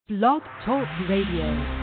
Blog Talk Radio.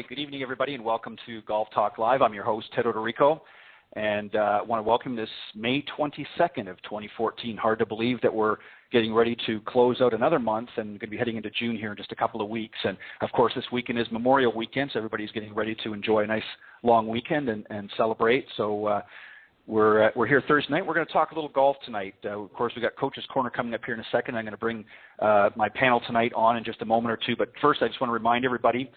Good evening, everybody, and welcome to Golf Talk Live. I'm your host, Ted Odorico, and I want to welcome this May 22nd of 2014. Hard to believe that we're getting ready to close out another month and going to be heading into June here in just a couple of weeks. And, of course, this weekend is Memorial Weekend, so everybody's getting ready to enjoy a nice long weekend and celebrate. So we're here Thursday night. We're going to talk a little golf tonight. Of course, we've got Coach's Corner coming up here in a second. I'm going to bring my panel tonight on in just a moment or two. But first, I just want to remind everybody,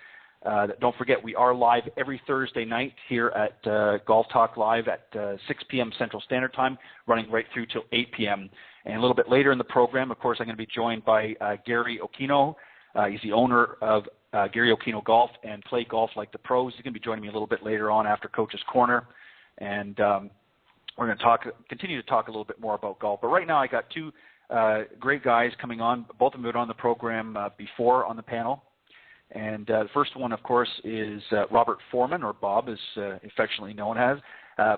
don't forget, we are live every Thursday night here at Golf Talk Live at 6 p.m. Central Standard Time, running right through till 8 p.m. And a little bit later in the program, of course, I'm going to be joined by Gary Occhino. He's the owner of GaryOcchinoGolf and Play Golf Like the Pros. He's going to be joining me a little bit later on after Coach's Corner. And we're going to continue to talk a little bit more about golf. But right now I got two great guys coming on. Both of them have been on the program before on the panel. And the first one, of course, is Robert Forman, or Bob, as affectionately known as.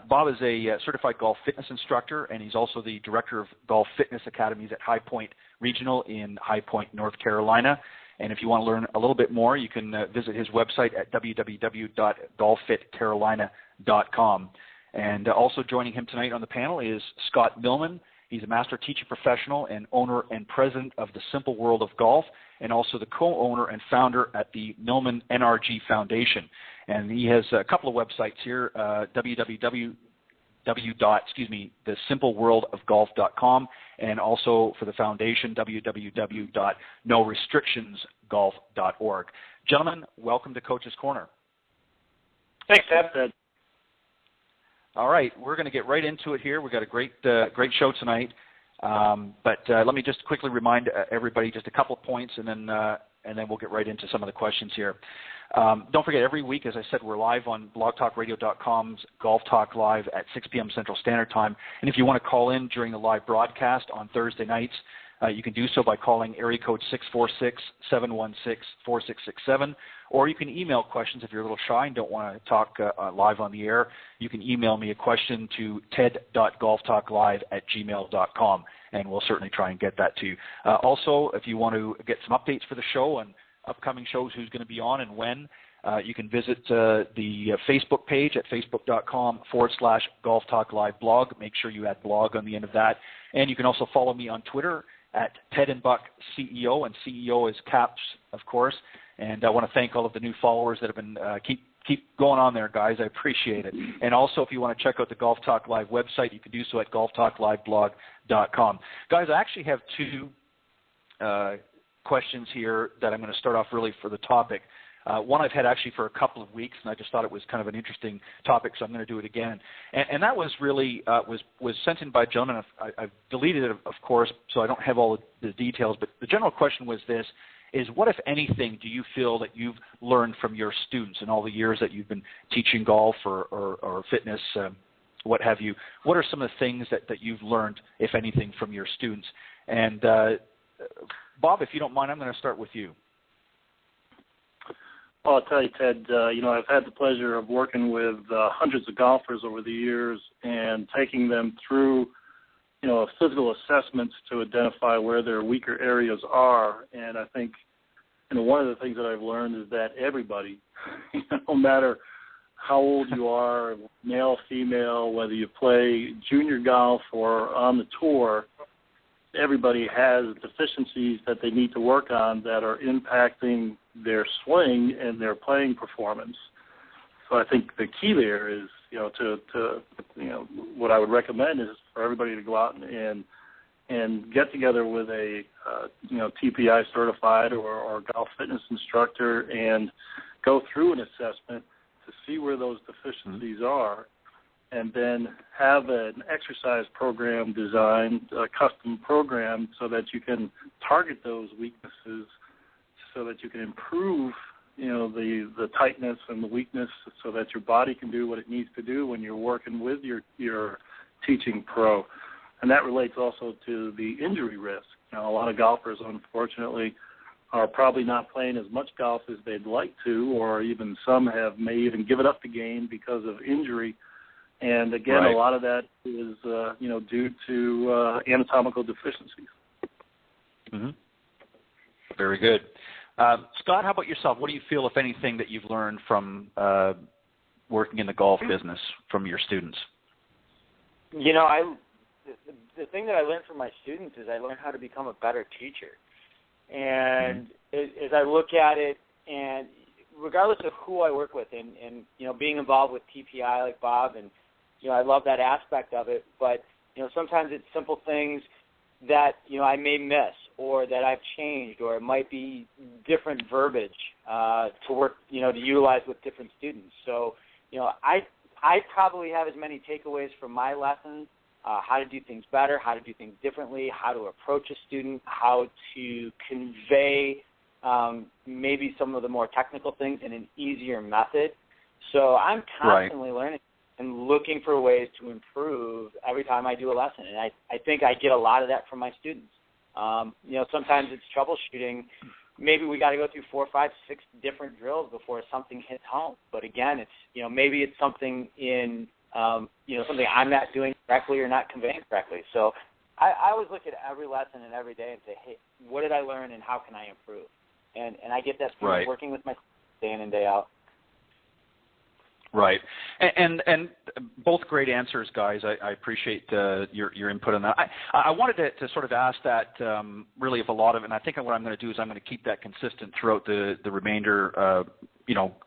Bob is a certified golf fitness instructor, and he's also the director of Golf Fitness Academies at High Point Regional in High Point, North Carolina. And if you want to learn a little bit more, you can visit his website at www.golffitcarolina.com. And also joining him tonight on the panel is Scott Millman. He's a master teacher professional and owner and president of the Simple World of Golf, and also the co-owner and founder at the Millman N.R.G Foundation. And he has a couple of websites here, thesimpleworldofgolf.com, and also for the foundation, www.norestrictionsgolf.org. Gentlemen, welcome to Coach's Corner. Thanks, Ted. All right, we're going to get right into it here. We've got a great show tonight. But let me just quickly remind everybody just a couple of points, and then we'll get right into some of the questions here. Don't forget, every week, as I said, we're live on blogtalkradio.com's Golf Talk Live at 6 p.m. Central Standard Time. And if you want to call in during the live broadcast on Thursday nights, you can do so by calling area code 646-716-4667, or you can email questions if you're a little shy and don't want to talk live on the air. You can email me a question to ted.golftalklive@gmail.com, and we'll certainly try and get that to you. Also, if you want to get some updates for the show and upcoming shows, who's going to be on and when, you can visit the Facebook page at facebook.com/Golf Talk Live blog. Make sure you add blog on the end of that. And you can also follow me on Twitter at Ted and Buck CEO, and CEO is caps, of course. And I want to thank all of the new followers that have been keep going on there, guys. I appreciate it. And also, if you want to check out the Golf Talk Live website, you can do so at golftalkliveblog.com. Guys, I actually have two questions here that I'm going to start off really for the topic. One I've had actually for a couple of weeks, and I just thought it was kind of an interesting topic, so I'm going to do it again. And that was really was sent in by a gentleman. I've deleted it, of course, so I don't have all the details. But the general question was this: is what, if anything, do you feel that you've learned from your students in all the years that you've been teaching golf or fitness, what have you? What are some of the things that you've learned, if anything, from your students? And Bob, if you don't mind, I'm going to start with you. Well, I'll tell you, Ted, I've had the pleasure of working with hundreds of golfers over the years and taking them through, physical assessments to identify where their weaker areas are. And I think, one of the things that I've learned is that everybody, no matter how old you are, male, female, whether you play junior golf or on the tour, everybody has deficiencies that they need to work on that are impacting their swing and their playing performance. So I think the key there is, what I would recommend is for for everybody to go out and get together with a TPI certified or golf fitness instructor and go through an assessment to see where those deficiencies are, and then have an exercise program designed, a custom program, so that you can target those weaknesses, so that you can improve, the tightness and the weakness, so that your body can do what it needs to do when you're working with your teaching pro. And that relates also to the injury risk. A lot of golfers, unfortunately, are probably not playing as much golf as they'd like to, or even some may even given up the game because of injury. And again, right. A lot of that is, due to anatomical deficiencies. Mm-hmm. Very good. Scott, how about yourself? What do you feel, if anything, that you've learned from working in the golf business from your students? The thing that I learned from my students is I learned how to become a better teacher. And as I look at it, and regardless of who I work with, and being involved with TPI like Bob, and I love that aspect of it, but sometimes it's simple things that I may miss, or that I've changed, or it might be different verbiage to work, to utilize with different students. So I probably have as many takeaways from my lessons. How to do things better, how to do things differently, how to approach a student, how to convey maybe some of the more technical things in an easier method. So I'm constantly learning and looking for ways to improve every time I do a lesson. And I think I get a lot of that from my students. Sometimes it's troubleshooting. Maybe we got to go through 4, 5, 6 different drills before something hits home. But again, it's, maybe it's something in something I'm not doing correctly or not conveying correctly. So I always look at every lesson and every day and say, hey, what did I learn and how can I improve? And I get that from working with my day in and day out. Right. And both great answers, guys. I appreciate your input on that. I wanted to sort of ask that really of a lot of it, and I think what I'm going to do is I'm going to keep that consistent throughout the remainder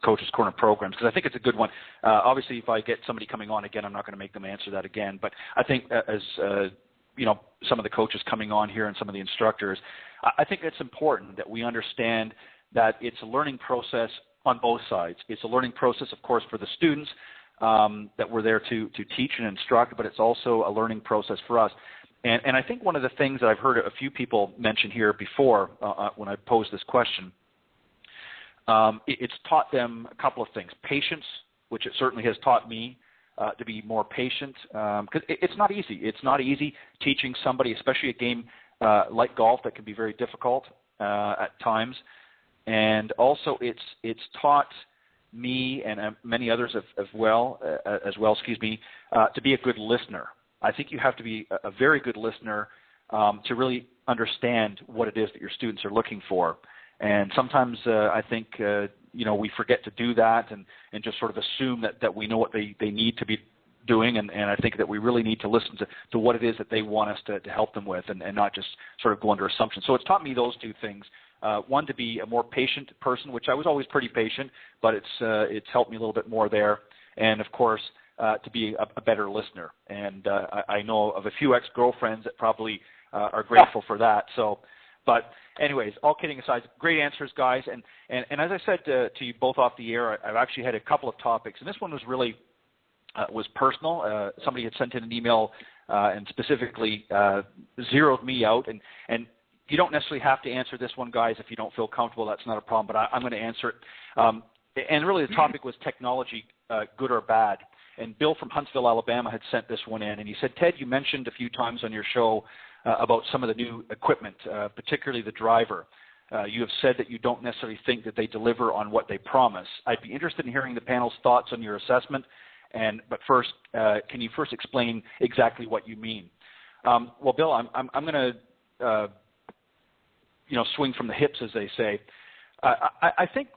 Coach's Corner programs, because I think it's a good one. Obviously, if I get somebody coming on again, I'm not going to make them answer that again. But I think as some of the coaches coming on here and some of the instructors, I think it's important that we understand that it's a learning process on both sides. It's a learning process, of course, for the students that we're there to teach and instruct, but it's also a learning process for us. And I think one of the things that I've heard a few people mention here before when I posed this question, it's taught them a couple of things. Patience, which it certainly has taught me to be more patient, because it's not easy. It's not easy teaching somebody, especially a game like golf that can be very difficult at times. And also it's taught me and many others as well, to be a good listener. I think you have to be a very good listener to really understand what it is that your students are looking for. And sometimes I think, we forget to do that and just sort of assume that we know what they need to be doing. And I think that we really need to listen to what it is that they want us to help them with and not just sort of go under assumptions. So it's taught me those two things. One, to be a more patient person, which I was always pretty patient, but it's helped me a little bit more there. And, of course, to be a better listener. And I know of a few ex-girlfriends that probably are grateful for that. So, but anyways, all kidding aside, great answers, guys. And as I said to you both off the air, I've actually had a couple of topics. And this one was really was personal. Somebody had sent in an email and specifically zeroed me out. And you don't necessarily have to answer this one, guys, if you don't feel comfortable. That's not a problem, but I'm going to answer it. And really the topic was technology, good or bad. And Bill from Huntsville, Alabama had sent this one in, and he said, Ted, you mentioned a few times on your show about some of the new equipment, particularly the driver. You have said that you don't necessarily think that they deliver on what they promise. I'd be interested in hearing the panel's thoughts on your assessment. But first, can you first explain exactly what you mean? Well, Bill, I'm going to swing from the hips, as they say. I think,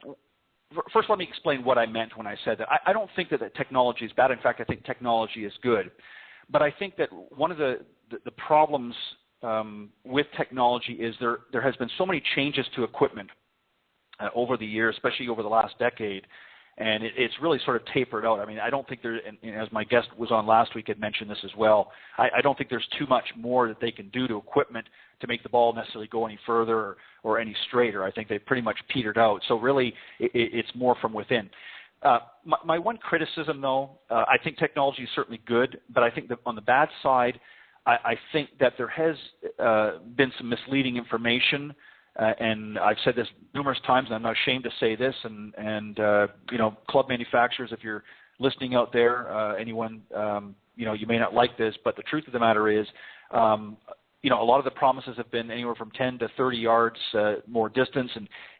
first let me explain what I meant when I said that. I don't think that the technology is bad. In fact, I think technology is good. But I think that one of the problems with technology is there has been so many changes to equipment over the years, especially over the last decade. And it's really sort of tapered out. I mean, I don't think there, and as my guest was on last week had mentioned this as well, I don't think there's too much more that they can do to equipment to make the ball necessarily go any further or any straighter. I think they've pretty much petered out. So really, it's more from within. My one criticism, though, I think technology is certainly good, but I think that on the bad side, I think that there has been some misleading information. And I've said this numerous times, and I'm not ashamed to say this. And club manufacturers, if you're listening out there, anyone, you may not like this, but the truth of the matter is, a lot of the promises have been anywhere from 10 to 30 yards more distance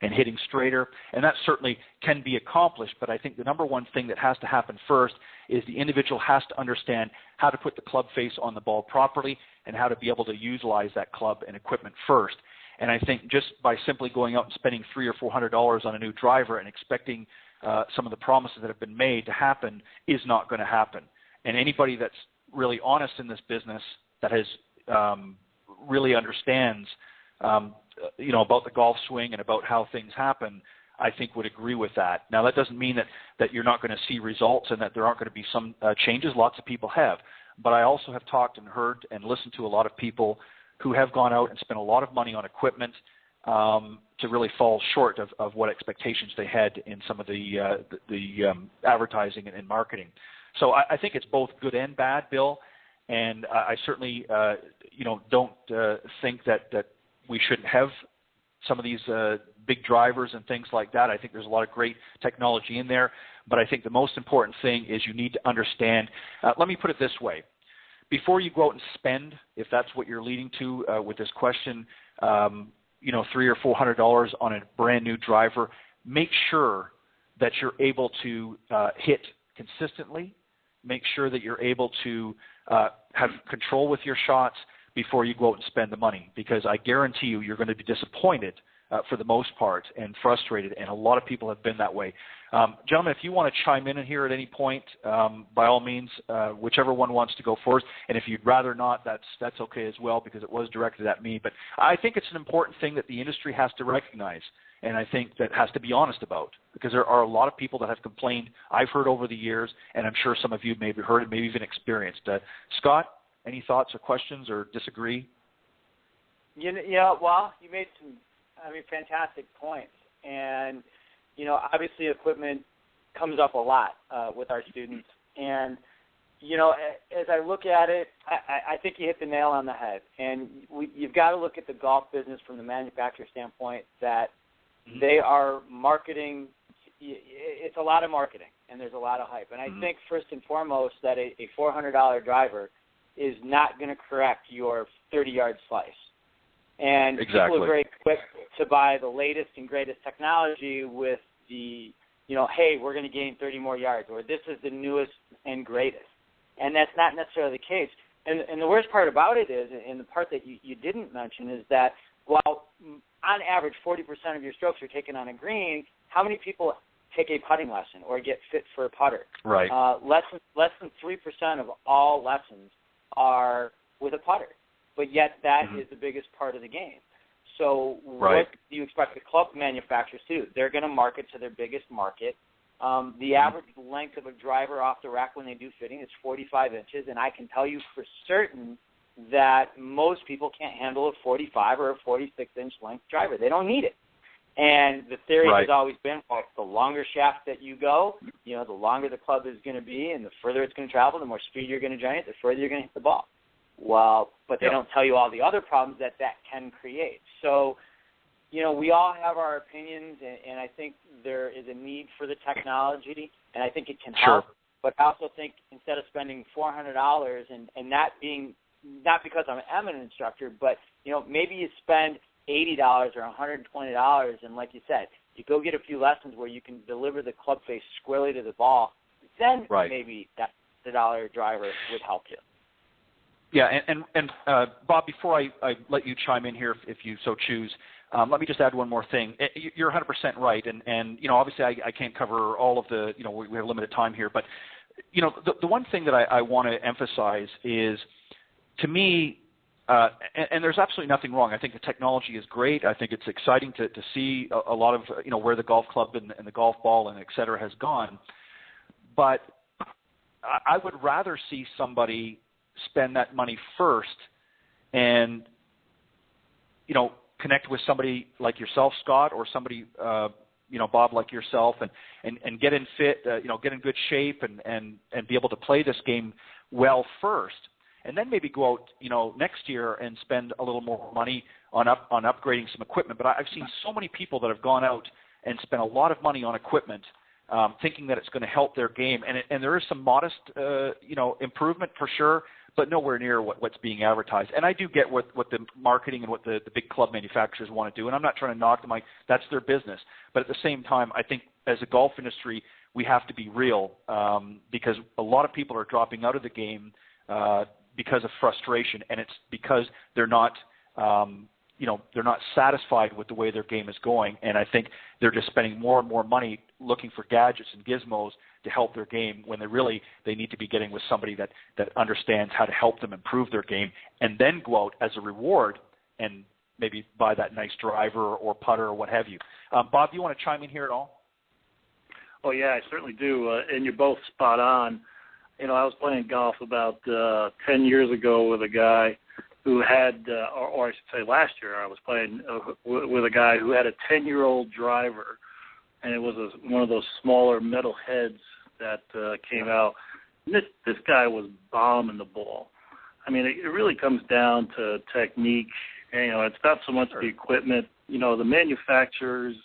and hitting straighter, and that certainly can be accomplished. But I think the number one thing that has to happen first is the individual has to understand how to put the club face on the ball properly and how to be able to utilize that club and equipment first. And I think just by simply going out and spending $300 or $400 on a new driver and expecting some of the promises that have been made to happen is not going to happen. And anybody that's really honest in this business that has really understands, about the golf swing and about how things happen, I think would agree with that. Now, that doesn't mean that you're not going to see results and that there aren't going to be some changes. Lots of people have. But I also have talked and heard and listened to a lot of people who have gone out and spent a lot of money on equipment to really fall short of what expectations they had in some of the advertising and marketing. So I think it's both good and bad, Bill, and I certainly don't think that we shouldn't have some of these big drivers and things like that. I think there's a lot of great technology in there, but I think the most important thing is you need to understand, let me put it this way. Before you go out and spend, if that's what you're leading to with this question, $300 or $400 on a brand new driver, make sure that you're able to hit consistently. Make sure that you're able to have control with your shots before you go out and spend the money, because I guarantee you're going to be disappointed for the most part and frustrated, and a lot of people have been that way. Gentlemen, if you want to chime in here at any point, by all means, whichever one wants to go first, and if you'd rather not, that's okay as well, because it was directed at me. But I think it's an important thing that the industry has to recognize, and I think that has to be honest about, because there are a lot of people that have complained, I've heard over the years, and I'm sure some of you maybe heard and maybe even experienced. Scott, any thoughts or questions or disagree? Well, you made some fantastic points. And, obviously equipment comes up a lot with our students. And, as I look at it, I think you hit the nail on the head. And you've got to look at the golf business from the manufacturer standpoint that they are marketing. It's a lot of marketing, and there's a lot of hype. And I think first and foremost that a $400 driver is not going to correct your 30-yard slice. And exactly. People are very quick to buy the latest and greatest technology with the, hey, we're going to gain 30 more yards, or this is the newest and greatest. And that's not necessarily the case. And the worst part about it is, and the part that you didn't mention, is that while on average 40% of your strokes are taken on a green, how many people take a putting lesson or get fit for a putter? Right. Less than 3% of all lessons are with a putter. But yet that is the biggest part of the game. So what do you expect the club manufacturers to do? They're going to market to their biggest market. The average length of a driver off the rack when they do fitting is 45 inches, and I can tell you for certain that most people can't handle a 45 or a 46-inch length driver. They don't need it. And the theory has always been, well, the longer shaft that you go, the longer the club is going to be, and the further it's going to travel, the more speed you're going to generate, the further you're going to hit the ball. Well, but they don't tell you all the other problems that can create. So, we all have our opinions, and I think there is a need for the technology, and I think it can help. But I also think instead of spending $400 and not because I'm an eminent instructor, but, maybe you spend $80 or $120, and like you said, you go get a few lessons where you can deliver the club face squarely to the ball, then maybe that $100 driver would help you. Yeah, and Bob, before I let you chime in here, if you so choose, let me just add one more thing. You're 100% right, and obviously I can't cover all of the, we have limited time here, but, the one thing that I want to emphasize is, to me, and there's absolutely nothing wrong. I think the technology is great. I think it's exciting to see a lot of, where the golf club and the golf ball and et cetera has gone. But I would rather see somebody spend that money first and, connect with somebody like yourself, Scott, or somebody, Bob, like yourself, and get in fit, get in good shape and be able to play this game well first. And then maybe go out, next year and spend a little more money on upgrading some equipment. But I've seen so many people that have gone out and spent a lot of money on equipment, thinking that it's going to help their game. And there is some modest, improvement for sure, but nowhere near what's being advertised. And I do get what the marketing and what the big club manufacturers want to do. And I'm not trying to knock them. That's their business. But at the same time, I think as a golf industry, we have to be real, because a lot of people are dropping out of the game because of frustration, and it's because they're not, they're not satisfied with the way their game is going, and I think they're just spending more and more money looking for gadgets and gizmos to help their game when they need to be getting with somebody that understands how to help them improve their game, and then go out as a reward and maybe buy that nice driver or putter or what have you. Bob, do you want to chime in here at all? Oh, yeah, I certainly do, and you're both spot on. I was playing golf about 10 years ago with a guy who had, or I should say last year, I was playing with a guy who had a 10-year-old driver, and it was one of those smaller metal heads that came out. And this guy was bombing the ball. I mean, it really comes down to technique. And, it's not so much the equipment. The manufacturers,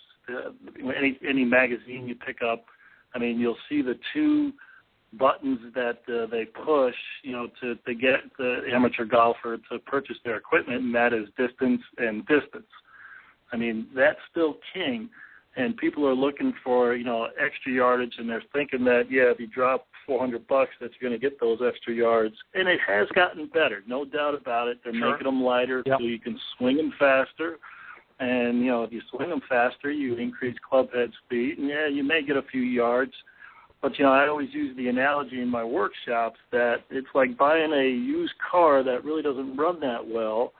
any magazine you pick up, I mean, you'll see the two buttons that they push, to get the amateur golfer to purchase their equipment, and that is distance and distance. I mean, that's still king, and people are looking for, extra yardage, and they're thinking that, if you drop $400, that you're going to get those extra yards, and it has gotten better, no doubt about it. They're making them lighter so you can swing them faster, and, if you swing them faster, you increase club head speed, and, you may get a few yards. But, I always use the analogy in my workshops that it's like buying a used car that really doesn't run that well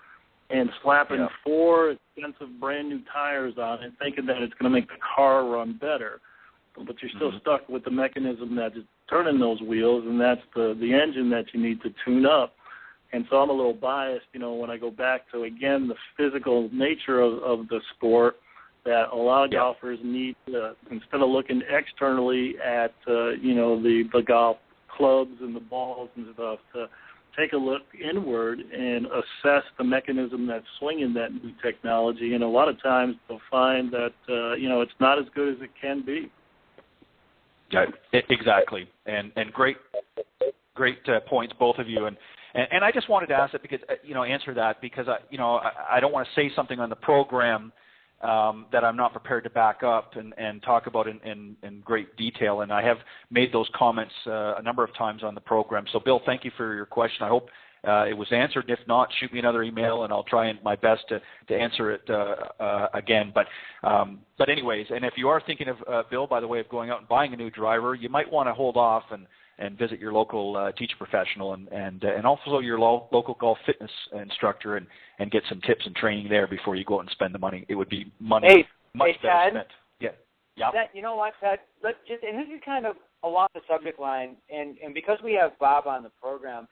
and slapping 4 expensive brand-new tires on it, thinking that it's going to make the car run better. But you're still stuck with the mechanism that is turning those wheels, and that's the engine that you need to tune up. And so I'm a little biased, when I go back to, again, the physical nature of the sport, that a lot of golfers need to, instead of looking externally at, the golf clubs and the balls and stuff, to take a look inward and assess the mechanism that's swinging that new technology. And a lot of times they'll find that, it's not as good as it can be. Yeah, exactly. And great points, both of you. And I just wanted to ask it because, answer that because, I don't want to say something on the program that I'm not prepared to back up and talk about in great detail. And I have made those comments a number of times on the program. So, Bill, thank you for your question. I hope it was answered. If not, shoot me another email, and I'll try my best to answer it again. But anyways, and if you are thinking of, Bill, by the way, of going out and buying a new driver, you might want to hold off and visit your local teacher professional and also your local golf fitness instructor and get some tips and training there before you go out and spend the money. It would be money much better spent. Yeah. You know what, Ted? And this is kind of along the subject line, and because we have Bob on the program,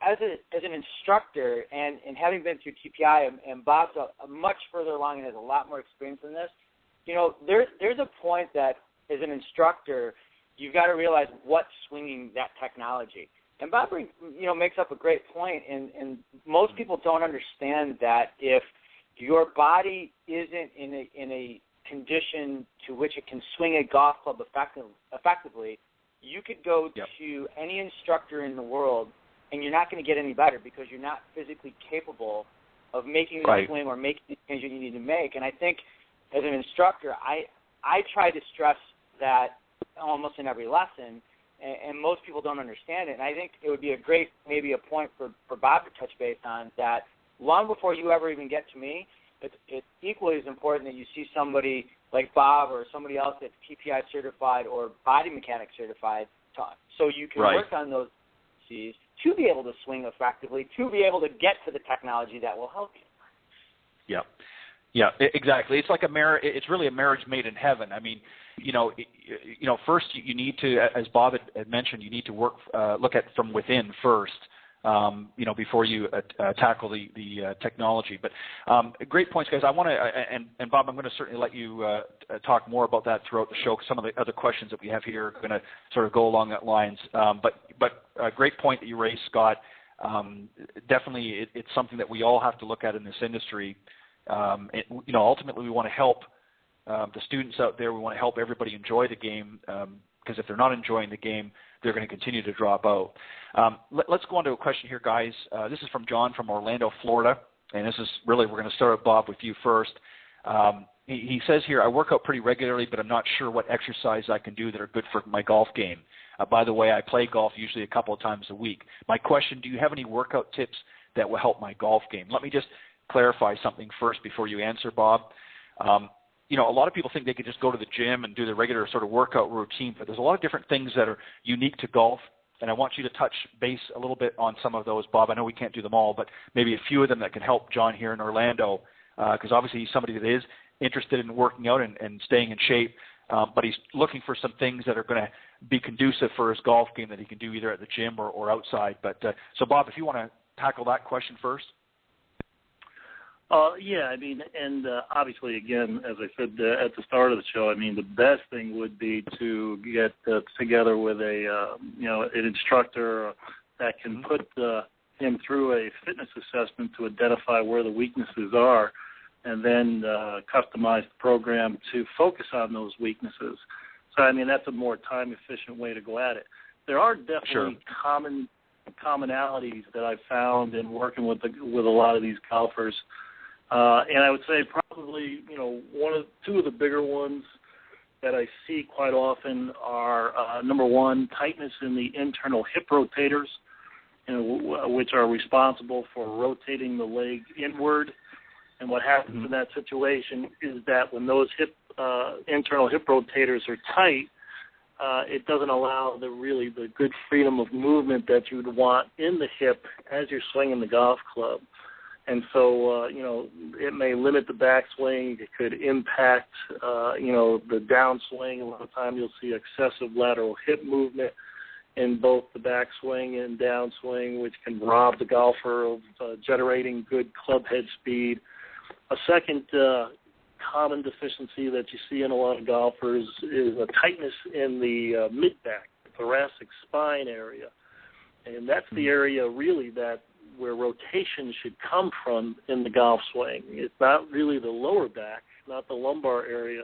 as an instructor and having been through TPI, and Bob's a much further along and has a lot more experience in this, there's a point that as an instructor, you've got to realize what's swinging that technology. And Bob, makes up a great point, and most people don't understand that if your body isn't in a condition to which it can swing a golf club effectively, you could go to any instructor in the world, and you're not going to get any better because you're not physically capable of making the swing or making the changes you need to make. And I think as an instructor, I try to stress that almost in every lesson, and most people don't understand it. And I think it would be maybe a point for Bob to touch base on that long before you ever even get to me. It's equally as important that you see somebody like Bob or somebody else that's TPI certified or body mechanic certified, so you can work on those C's to be able to swing effectively, to be able to get to the technology that will help you. Yeah, exactly. It's like a marriage. It's really a marriage made in heaven. I mean, first you need to, as Bob had mentioned, you need to look at from within first. Before you tackle the technology. But great points, guys. I want to, and Bob, I'm going to certainly let you talk more about that throughout the show, because some of the other questions that we have here are going to sort of go along that lines. But a great point that you raised, Scott. Definitely, it's something that we all have to look at in this industry. Ultimately, we want to help the students out there. We want to help everybody enjoy the game, because if they're not enjoying the game, they're going to continue to drop out. Let's go on to a question here, guys. This is from John from Orlando, Florida. And this is really, we're going to start with Bob with you first. He says here, I work out pretty regularly, but I'm not sure what exercise I can do that are good for my golf game. By the way, I play golf usually a couple of times a week. My question, do you have any workout tips that will help my golf game? Let me just clarify something first before you answer, Bob. A lot of people think they could just go to the gym and do the regular sort of workout routine, but there's a lot of different things that are unique to golf, and I want you to touch base a little bit on some of those, Bob. I know we can't do them all, but maybe a few of them that can help John here in Orlando, because obviously he's somebody that is interested in working out and staying in shape, but he's looking for some things that are going to be conducive for his golf game that he can do either at the gym or outside. But so, Bob, if you want to tackle that question first. Obviously, again, as I said at the start of the show, the best thing would be to get together with an instructor that can put him through a fitness assessment to identify where the weaknesses are, and then customize the program to focus on those weaknesses. So, that's a more time-efficient way to go at it. There are definitely commonalities that I've found in working with a lot of these golfers. And I would say probably, two of the bigger ones that I see quite often are, number one, tightness in the internal hip rotators, which are responsible for rotating the leg inward. And what happens in that situation is that when those internal hip rotators are tight, it doesn't allow the good freedom of movement that you'd want in the hip as you're swinging the golf club. And so, it may limit the backswing. It could impact, the downswing. A lot of time you'll see excessive lateral hip movement in both the backswing and downswing, which can rob the golfer of generating good club head speed. A second common deficiency that you see in a lot of golfers is a tightness in the mid-back, thoracic spine area. And that's the area really where rotation should come from in the golf swing. It's not really the lower back, not the lumbar area.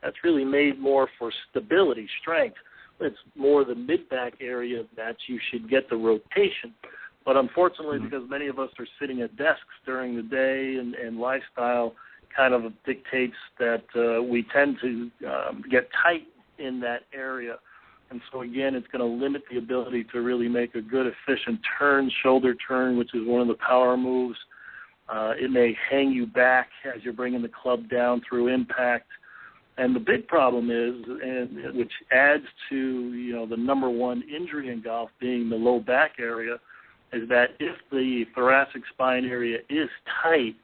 That's really made more for stability, strength. It's more the mid-back area that you should get the rotation. But unfortunately, because many of us are sitting at desks during the day and lifestyle kind of dictates that we tend to get tight in that area. And so, again, it's going to limit the ability to really make a good, efficient turn, shoulder turn, which is one of the power moves. It may hang you back as you're bringing the club down through impact. And the big problem is, and which adds to, the number one injury in golf being the low back area, is that if the thoracic spine area is tight,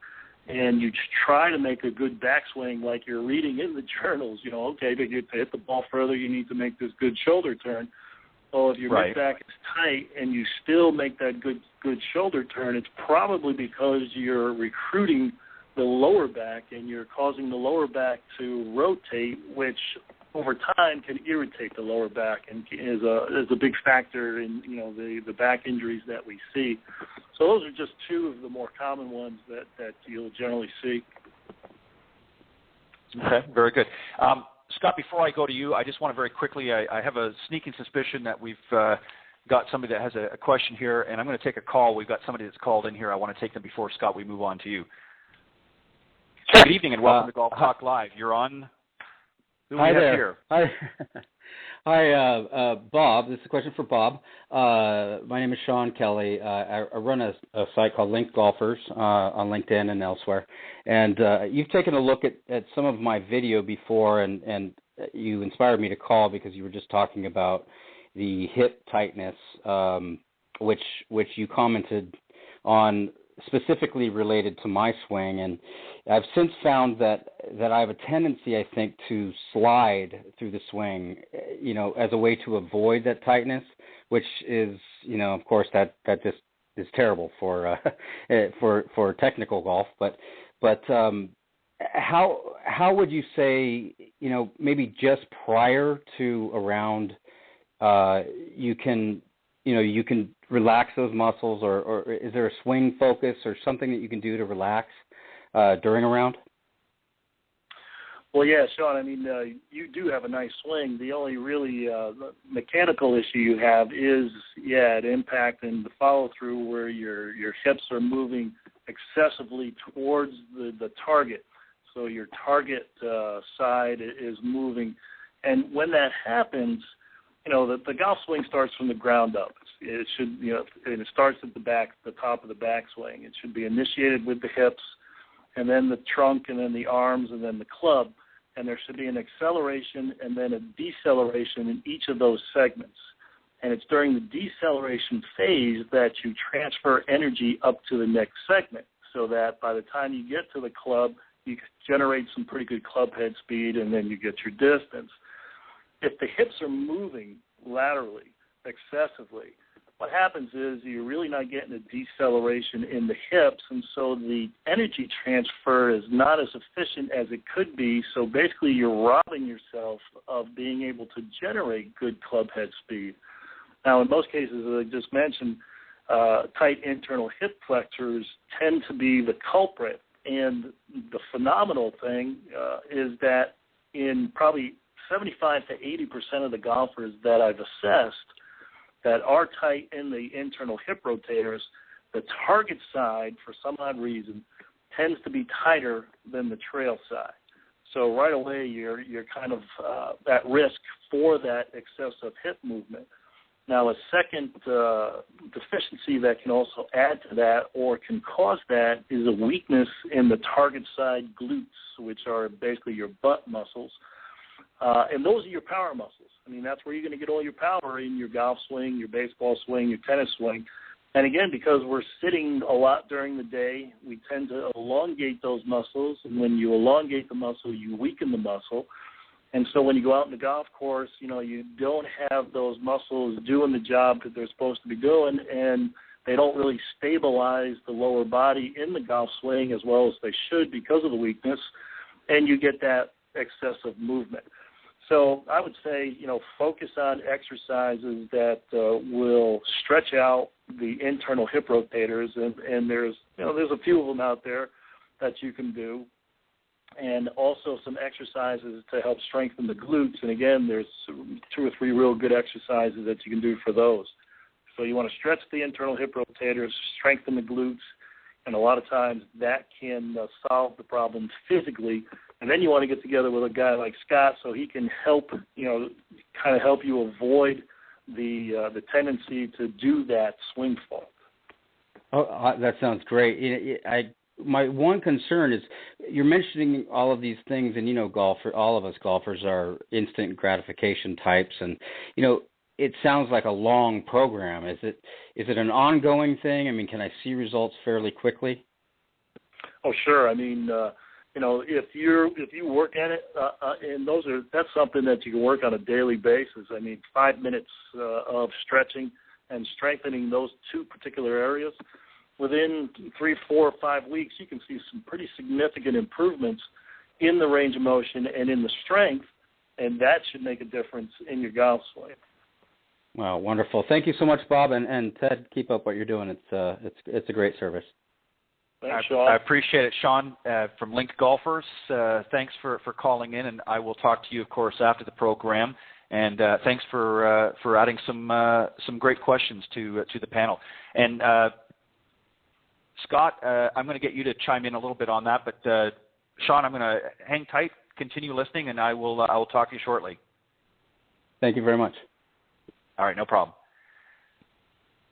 and you try to make a good backswing like you're reading in the journals, but to hit the ball further, you need to make this good shoulder turn. Well, if your mid-back is tight and you still make that good shoulder turn, it's probably because you're recruiting the lower back and you're causing the lower back to rotate, which over time can irritate the lower back and is a big factor in the back injuries that we see. So those are just two of the more common ones that you'll generally see. Okay, very good. Scott, before I go to you, I just want to very quickly, I have a sneaking suspicion that we've got somebody that has a question here, and I'm going to take a call. We've got somebody that's called in here. I want to take them before, Scott, we move on to you. Good evening and welcome to Golf Talk Live. You're on. Who Hi we have there. Here? Hi, Bob. This is a question for Bob. My name is Sean Kelly. I run a site called Link Golfers on LinkedIn and elsewhere. And you've taken a look at some of my video before, and you inspired me to call because you were just talking about the hip tightness which you commented on, specifically related to my swing, and I've since found that I have a tendency, I think, to slide through the swing, as a way to avoid that tightness, which is, of course, that just is terrible for technical golf. But how would you say, maybe just prior to a round, you can relax those muscles, or is there a swing focus or something that you can do to relax during a round? Well, yeah, Sean, I mean, you do have a nice swing. The only really mechanical issue you have is, the impact and the follow-through where your hips are moving excessively towards the target. So your target side is moving. And when that happens, the golf swing starts from the ground up. It should, and it starts at the top of the backswing. It should be initiated with the hips, and then the trunk, and then the arms, and then the club. And there should be an acceleration and then a deceleration in each of those segments. And it's during the deceleration phase that you transfer energy up to the next segment, so that by the time you get to the club, you generate some pretty good club head speed, and then you get your distance. If the hips are moving laterally excessively, what happens is you're really not getting a deceleration in the hips, and so the energy transfer is not as efficient as it could be. So basically you're robbing yourself of being able to generate good club head speed. Now, in most cases, as I just mentioned, tight internal hip flexors tend to be the culprit. And the phenomenal thing is that in probably 75 to 80% of the golfers that I've assessed that are tight in the internal hip rotators, the target side, for some odd reason, tends to be tighter than the trail side. So right away, you're kind of at risk for that excessive hip movement. Now, a second deficiency that can also add to that or can cause that is a weakness in the target side glutes, which are basically your butt muscles. And those are your power muscles. I mean, that's where you're going to get all your power in your golf swing, your baseball swing, your tennis swing. And again, because we're sitting a lot during the day, we tend to elongate those muscles. And when you elongate the muscle, you weaken the muscle. And so when you go out in the golf course, you don't have those muscles doing the job that they're supposed to be doing, and they don't really stabilize the lower body in the golf swing as well as they should because of the weakness, and you get that excessive movement. So I would say, focus on exercises that will stretch out the internal hip rotators, and there's a few of them out there that you can do, and also some exercises to help strengthen the glutes. And again, there's 2 or 3 real good exercises that you can do for those. So you want to stretch the internal hip rotators, strengthen the glutes, and a lot of times that can solve the problem physically. And then you want to get together with a guy like Scott so he can help, kind of help you avoid the tendency to do that swing fault. Oh, that sounds great. My one concern is you're mentioning all of these things, and all of us golfers are instant gratification types, and it sounds like a long program. Is it an ongoing thing? I mean, can I see results fairly quickly? Oh, sure. I mean, if you work at it, and that's something that you can work on a daily basis. I mean, 5 minutes of stretching and strengthening those 2 particular areas. Within 3, 4, 5 weeks, you can see some pretty significant improvements in the range of motion and in the strength, and that should make a difference in your golf swing. Wow, wonderful! Thank you so much, Bob, and Ted. Keep up what you're doing. It's a great service. Thanks, Sean. I appreciate it, Sean, from Linked Golfers. Thanks for calling in, and I will talk to you, of course, after the program. And thanks for adding some great questions to the panel. And Scott, I'm going to get you to chime in a little bit on that, but Sean, I'm going to hang tight, continue listening, and I will talk to you shortly. Thank you very much. All right, no problem.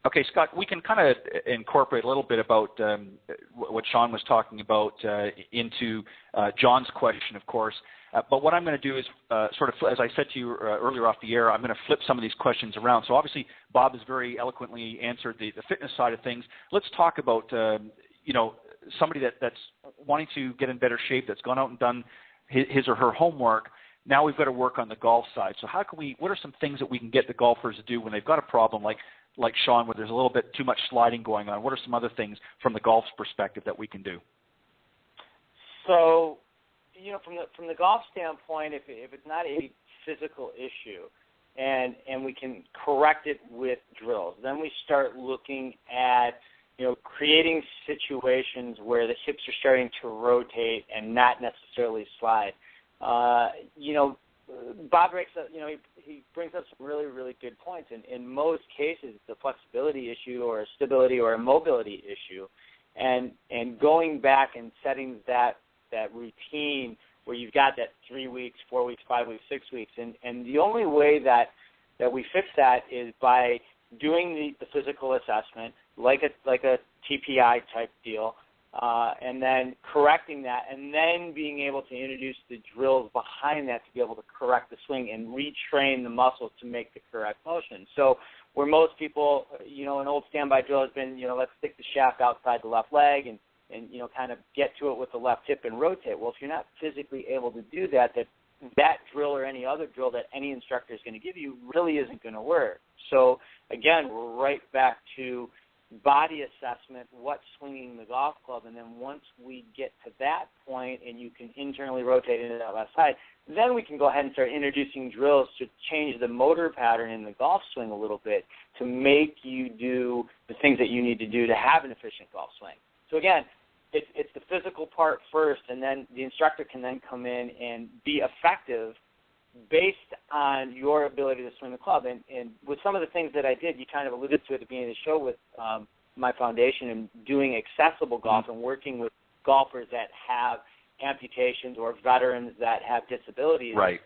Okay, Scott, we can kind of incorporate a little bit about what Sean was talking about into John's question, of course. But what I'm going to do is sort of, as I said to you earlier off the air, I'm going to flip some of these questions around. So obviously, Bob has very eloquently answered the fitness side of things. Let's talk about, somebody that's wanting to get in better shape, that's gone out and done his or her homework. Now we've got to work on the golf side. So what are some things that we can get the golfers to do when they've got a problem like Sean, where there's a little bit too much sliding going on? What are some other things from the golf's perspective that we can do? So, from the golf standpoint, if it's not a physical issue and we can correct it with drills, then we start looking at, creating situations where the hips are starting to rotate and not necessarily slide. Bob breaks up, he brings up some really, really good points. In most cases, it's a flexibility issue or a stability or a mobility issue. And going back and setting that routine where you've got that 3 weeks, 4 weeks, 5 weeks, 6 weeks. And the only way that we fix that is by doing the physical assessment, like a TPI type deal, and then correcting that, and then being able to introduce the drills behind that to be able to correct the swing and retrain the muscles to make the correct motion. So where most people, an old standby drill has been, let's stick the shaft outside the left leg and kind of get to it with the left hip and rotate. Well, if you're not physically able to do that drill or any other drill that any instructor is going to give you really isn't going to work. So again, we're right back to body assessment, what's swinging the golf club, and then once we get to that point and you can internally rotate into that left side, then we can go ahead and start introducing drills to change the motor pattern in the golf swing a little bit to make you do the things that you need to do to have an efficient golf swing. So again, it's the physical part first, and then the instructor can then come in and be effective based on your ability to swing the club. And with some of the things that I did, you kind of alluded to at the beginning of the show with my foundation and doing accessible golf and working with golfers that have amputations or veterans that have disabilities. Right.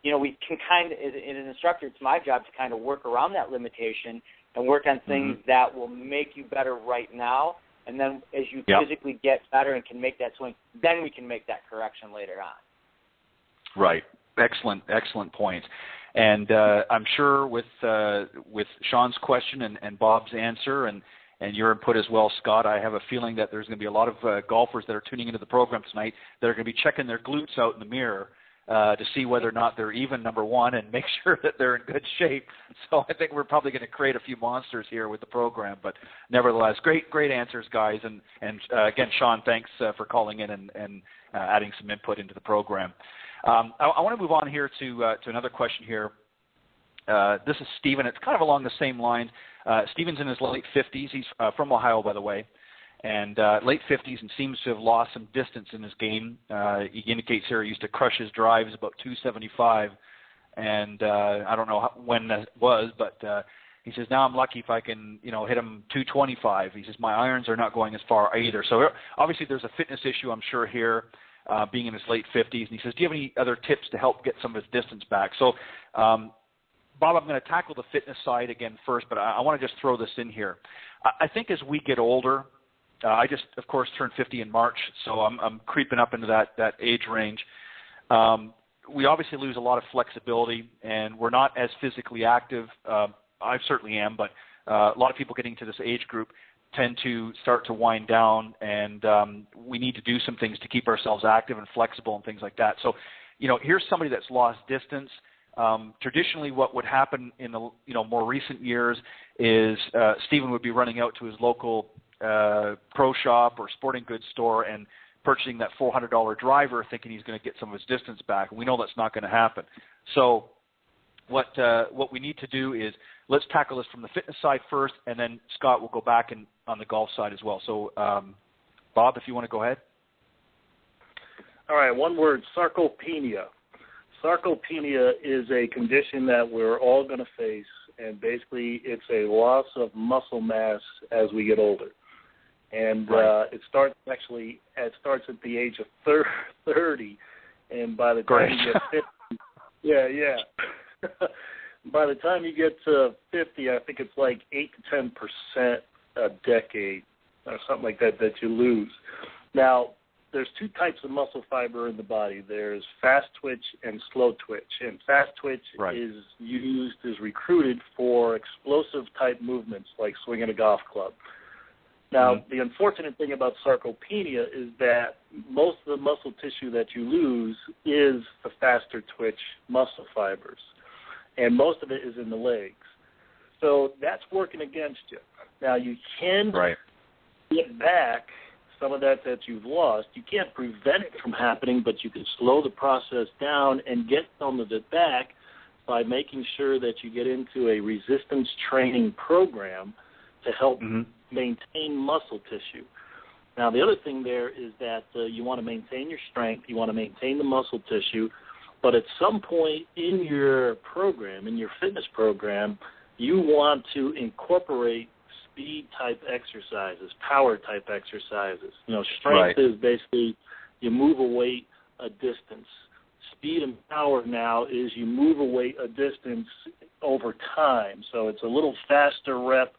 We can kind of, as an instructor, it's my job to kind of work around that limitation and work on things that will make you better right now. And then as you physically get better and can make that swing, then we can make that correction later on. Right. Excellent point. And I'm sure with Sean's question and Bob's answer and your input as well, Scott, I have a feeling that there's going to be a lot of golfers that are tuning into the program tonight that are going to be checking their glutes out in the mirror to see whether or not they're even, number one, and make sure that they're in good shape. So I think we're probably going to create a few monsters here with the program. But nevertheless, great answers, guys. And again, Sean, thanks for calling in and adding some input into the program. I want to move on here to another question here. This is Stephen. It's kind of along the same lines. Stephen's in his late 50s. He's from Ohio, by the way, and late 50s, and seems to have lost some distance in his game. He indicates here he used to crush his drives about 275, and I don't know when that was, but he says, now I'm lucky if I can, hit him 225. He says, my irons are not going as far either. So obviously there's a fitness issue, I'm sure, here. Being in his late 50s, and he says, do you have any other tips to help get some of his distance back? So, Bob, I'm going to tackle the fitness side again first, but I want to just throw this in here. I think as we get older, I just, of course, turned 50 in March, so I'm creeping up into that age range. We obviously lose a lot of flexibility, and we're not as physically active. I certainly am, but a lot of people getting to this age group tend to start to wind down, and we need to do some things to keep ourselves active and flexible and things like that. So, here's somebody that's lost distance. Traditionally, what would happen in the more recent years is Stephen would be running out to his local pro shop or sporting goods store and purchasing that $400 driver, thinking he's going to get some of his distance back. And we know that's not going to happen. So what we need to do is let's tackle this from the fitness side first, and then Scott will go back on the golf side as well. So, Bob, if you want to go ahead. All right, one word, sarcopenia. Sarcopenia is a condition that we're all going to face, and basically it's a loss of muscle mass as we get older. And it starts at the age of 30, and by the time you get 50, by the time you get to 50, I think it's like 8 to 10% a decade or something like that you lose. Now, there's two types of muscle fiber in the body. There's fast twitch and slow twitch. And fast twitch is recruited for explosive type movements like swinging a golf club. Now, the unfortunate thing about sarcopenia is that most of the muscle tissue that you lose is the faster twitch muscle fibers, and most of it is in the legs. So that's working against you. Now, you can get back some of that you've lost. You can't prevent it from happening, but you can slow the process down and get some of it back by making sure that you get into a resistance training program to help maintain muscle tissue. Now, the other thing there is that you want to maintain your strength, you want to maintain the muscle tissue, but at some point in your program, in your fitness program, you want to incorporate speed-type exercises, power-type exercises. Strength is basically you move a weight a distance. Speed and power now is you move a weight a distance over time. So it's a little faster rep,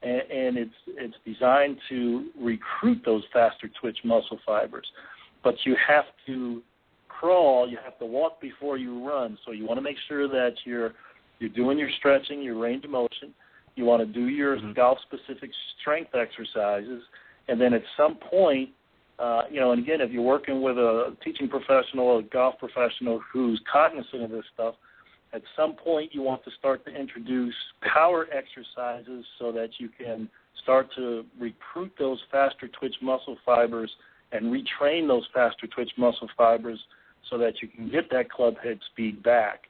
and it's designed to recruit those faster twitch muscle fibers. But you have to crawl, you have to walk before you run. So you want to make sure that you're doing your stretching, your range of motion. You want to do your golf-specific strength exercises, and then at some point, and again, if you're working with a teaching professional or a golf professional who's cognizant of this stuff, at some point you want to start to introduce power exercises so that you can start to recruit those faster twitch muscle fibers and retrain those faster twitch muscle fibers so that you can get that club head speed back.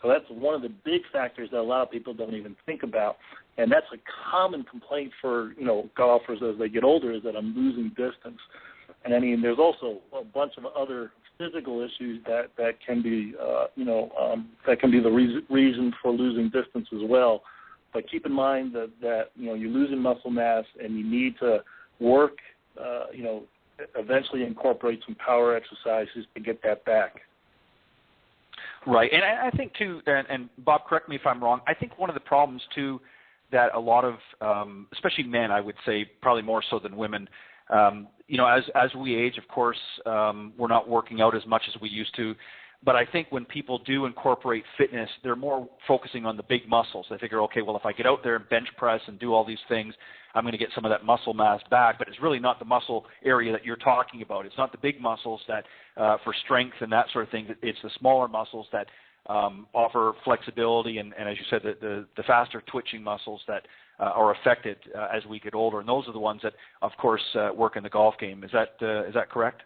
So that's one of the big factors that a lot of people don't even think about. And that's a common complaint for, golfers as they get older, is that I'm losing distance. And I mean, there's also a bunch of other physical issues that can be, that can be the reason for losing distance as well. But keep in mind that you're losing muscle mass and you need to work, eventually incorporate some power exercises to get that back. Right. And I think, too, and Bob, correct me if I'm wrong, I think one of the problems, too, that a lot of, especially men, I would say, probably more so than women, as we age, of course, we're not working out as much as we used to. But I think when people do incorporate fitness, they're more focusing on the big muscles. They figure, okay, well, if I get out there and bench press and do all these things, I'm going to get some of that muscle mass back. But it's really not the muscle area that you're talking about. It's not the big muscles that for strength and that sort of thing. It's the smaller muscles that offer flexibility and as you said, the faster twitching muscles that are affected as we get older. And those are the ones that, of course, work in the golf game. Is that correct?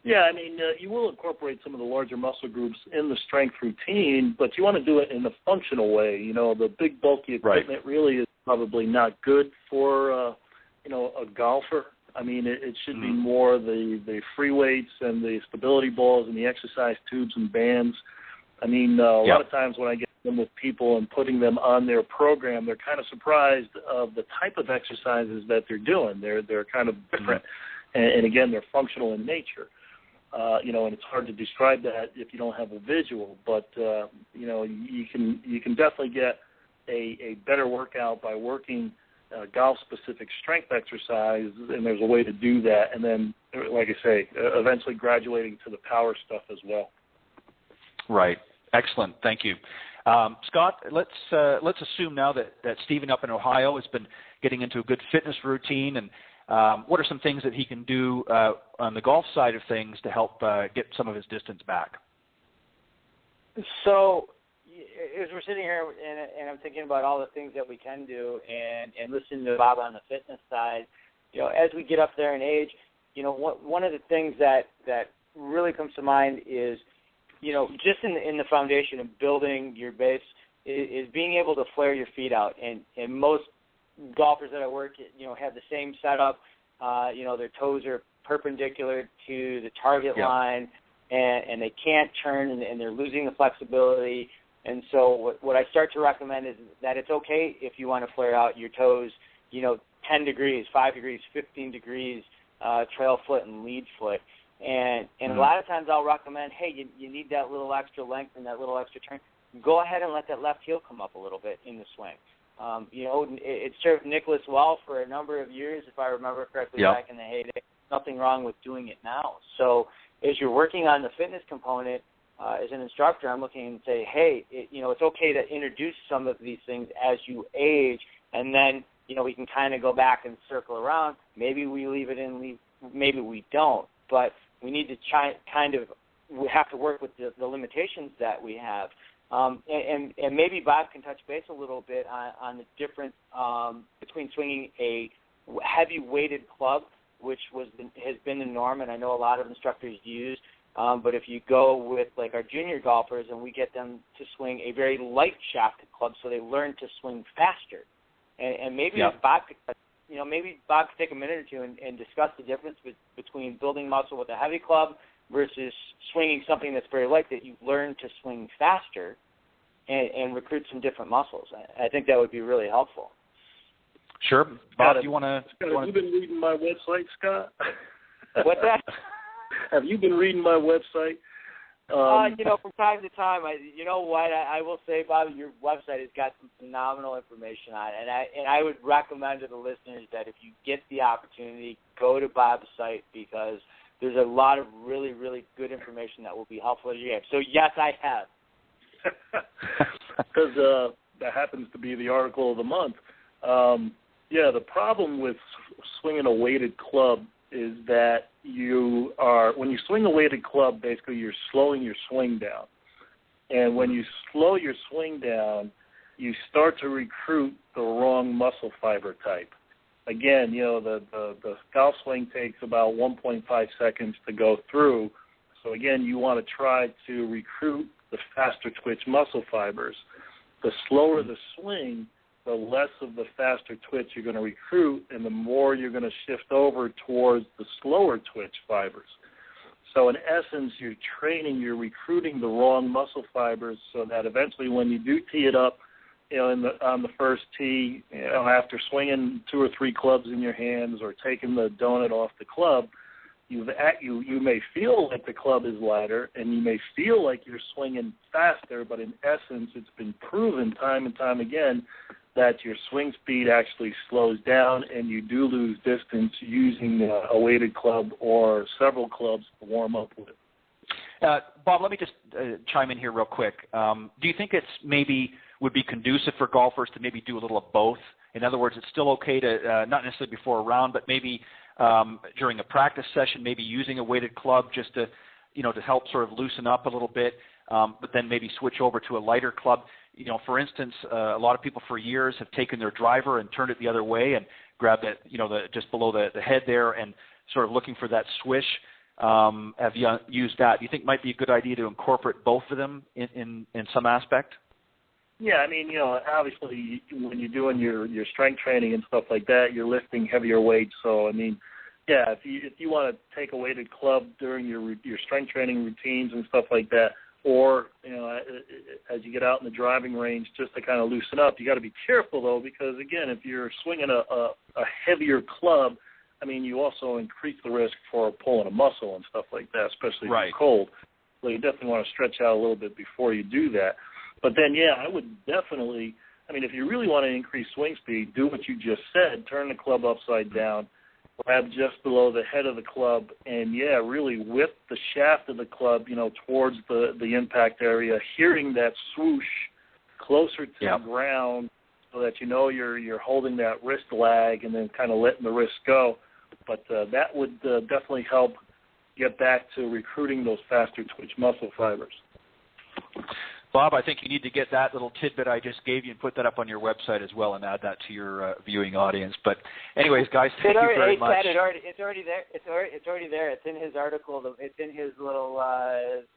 Yeah, I mean, you will incorporate some of the larger muscle groups in the strength routine, but you want to do it in a functional way. The big, bulky equipment really is probably not good for, a golfer. I mean, it should be more the free weights and the stability balls and the exercise tubes and bands. I mean, a lot of times when I get them with people and putting them on their program, they're kind of surprised of the type of exercises that they're doing. They're kind of different, and again, they're functional in nature. And it's hard to describe that if you don't have a visual, but you can definitely get a better workout by working golf-specific strength exercise, and there's a way to do that, and then, like I say, eventually graduating to the power stuff as well. Right. Excellent. Thank you. Scott, let's assume now that Stephen up in Ohio has been getting into a good fitness routine, and what are some things that he can do on the golf side of things to help get some of his distance back? So as we're sitting here and I'm thinking about all the things that we can do and listening to Bob on the fitness side, as we get up there in age, one of the things that really comes to mind is, just in the foundation of building your base is being able to flare your feet out. And most golfers that I work, have the same setup. Their toes are perpendicular to the target line, and they can't turn, and they're losing the flexibility. And so what I start to recommend is that it's okay if you want to flare out your toes, 10 degrees, 5 degrees, 15 degrees, trail foot and lead foot. And a lot of times I'll recommend, hey, you need that little extra length and that little extra turn. go ahead and let that left heel come up a little bit in the swing. It served Nicklaus well for a number of years, if I remember correctly, back in the heyday. Nothing wrong with doing it now. So as you're working on the fitness component, as an instructor, I'm looking and say, hey, it's okay to introduce some of these things as you age, and then, we can kind of go back and circle around. Maybe we leave it in, maybe we don't, but we need to we have to work with the limitations that we have. And maybe Bob can touch base a little bit on the difference between swinging a heavy weighted club, which has been the norm, and I know a lot of instructors use. But if you go with like our junior golfers and we get them to swing a very light shafted club, so they learn to swing faster, and maybe Bob could, maybe Bob could take a minute or two and discuss the difference between building muscle with a heavy club versus swinging something that's very light that you learn to swing faster and recruit some different muscles. I think that would be really helpful. Sure. Bob, do you want to... Have you been reading my website, Scott? What's that? Have you been reading my website? From time to time, I will say, Bob, your website has got some phenomenal information on it, and I would recommend to the listeners that if you get the opportunity, go to Bob's site, because there's a lot of really, really good information that will be helpful to you. So, yes, I have. Because that happens to be the article of the month. The problem with swinging a weighted club is that when you swing a weighted club, basically you're slowing your swing down. And when you slow your swing down, you start to recruit the wrong muscle fiber type. Again, the golf swing takes about 1.5 seconds to go through. So, again, you want to try to recruit the faster twitch muscle fibers. The slower the swing, the less of the faster twitch you're going to recruit, and the more you're going to shift over towards the slower twitch fibers. So in essence, you're recruiting the wrong muscle fibers, so that eventually when you do tee it up, on the first tee, after swinging 2 or 3 clubs in your hands or taking the donut off the club, you may feel like the club is lighter and you may feel like you're swinging faster, but in essence, it's been proven time and time again that your swing speed actually slows down and you do lose distance using a weighted club or several clubs to warm up with. Bob, let me just chime in here real quick. Do you think it's maybe would be conducive for golfers to maybe do a little of both? In other words, it's still okay to, not necessarily before a round, but maybe during a practice session, maybe using a weighted club just to help sort of loosen up a little bit, but then maybe switch over to a lighter club. For instance, a lot of people for years have taken their driver and turned it the other way and grabbed it, just below the head there and sort of looking for that swish. Have you used that? Do you think it might be a good idea to incorporate both of them in some aspect? Yeah, obviously when you're doing your strength training and stuff like that, you're lifting heavier weights. So, if you want to take a weighted club during your strength training routines and stuff like that, or, as you get out in the driving range just to kind of loosen up, you got to be careful, though, because, again, if you're swinging a heavier club, you also increase the risk for pulling a muscle and stuff like that, especially if you're cold. So you definitely want to stretch out a little bit before you do that. But then, I would definitely, if you really want to increase swing speed, do what you just said, turn the club upside down, grab just below the head of the club, and, really whip the shaft of the club, towards the impact area, hearing that swoosh closer to the ground so that you're holding that wrist lag and then kind of letting the wrist go. But that would definitely help get back to recruiting those faster twitch muscle fibers. Bob, I think you need to get that little tidbit I just gave you and put that up on your website as well and add that to your viewing audience. But anyways, guys, thank you very much. It's already there. It's already there. It's in his article. It's in his little,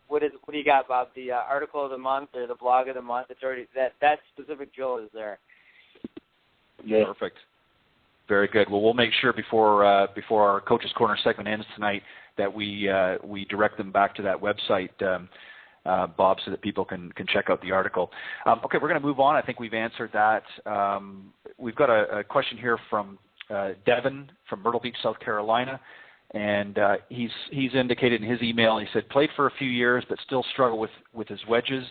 what do you got, Bob? The article of the month or the blog of the month? It's already, that specific drill is there. Yeah. Perfect. Very good. Well, we'll make sure before our Coach's Corner segment ends tonight that we direct them back to that website, Bob, so that people can check out the article. Okay, we're going to move on. I think we've answered that. We've got a question here from Devin from Myrtle Beach, South Carolina, and he's indicated in his email, he said, played for a few years but still struggle with his wedges.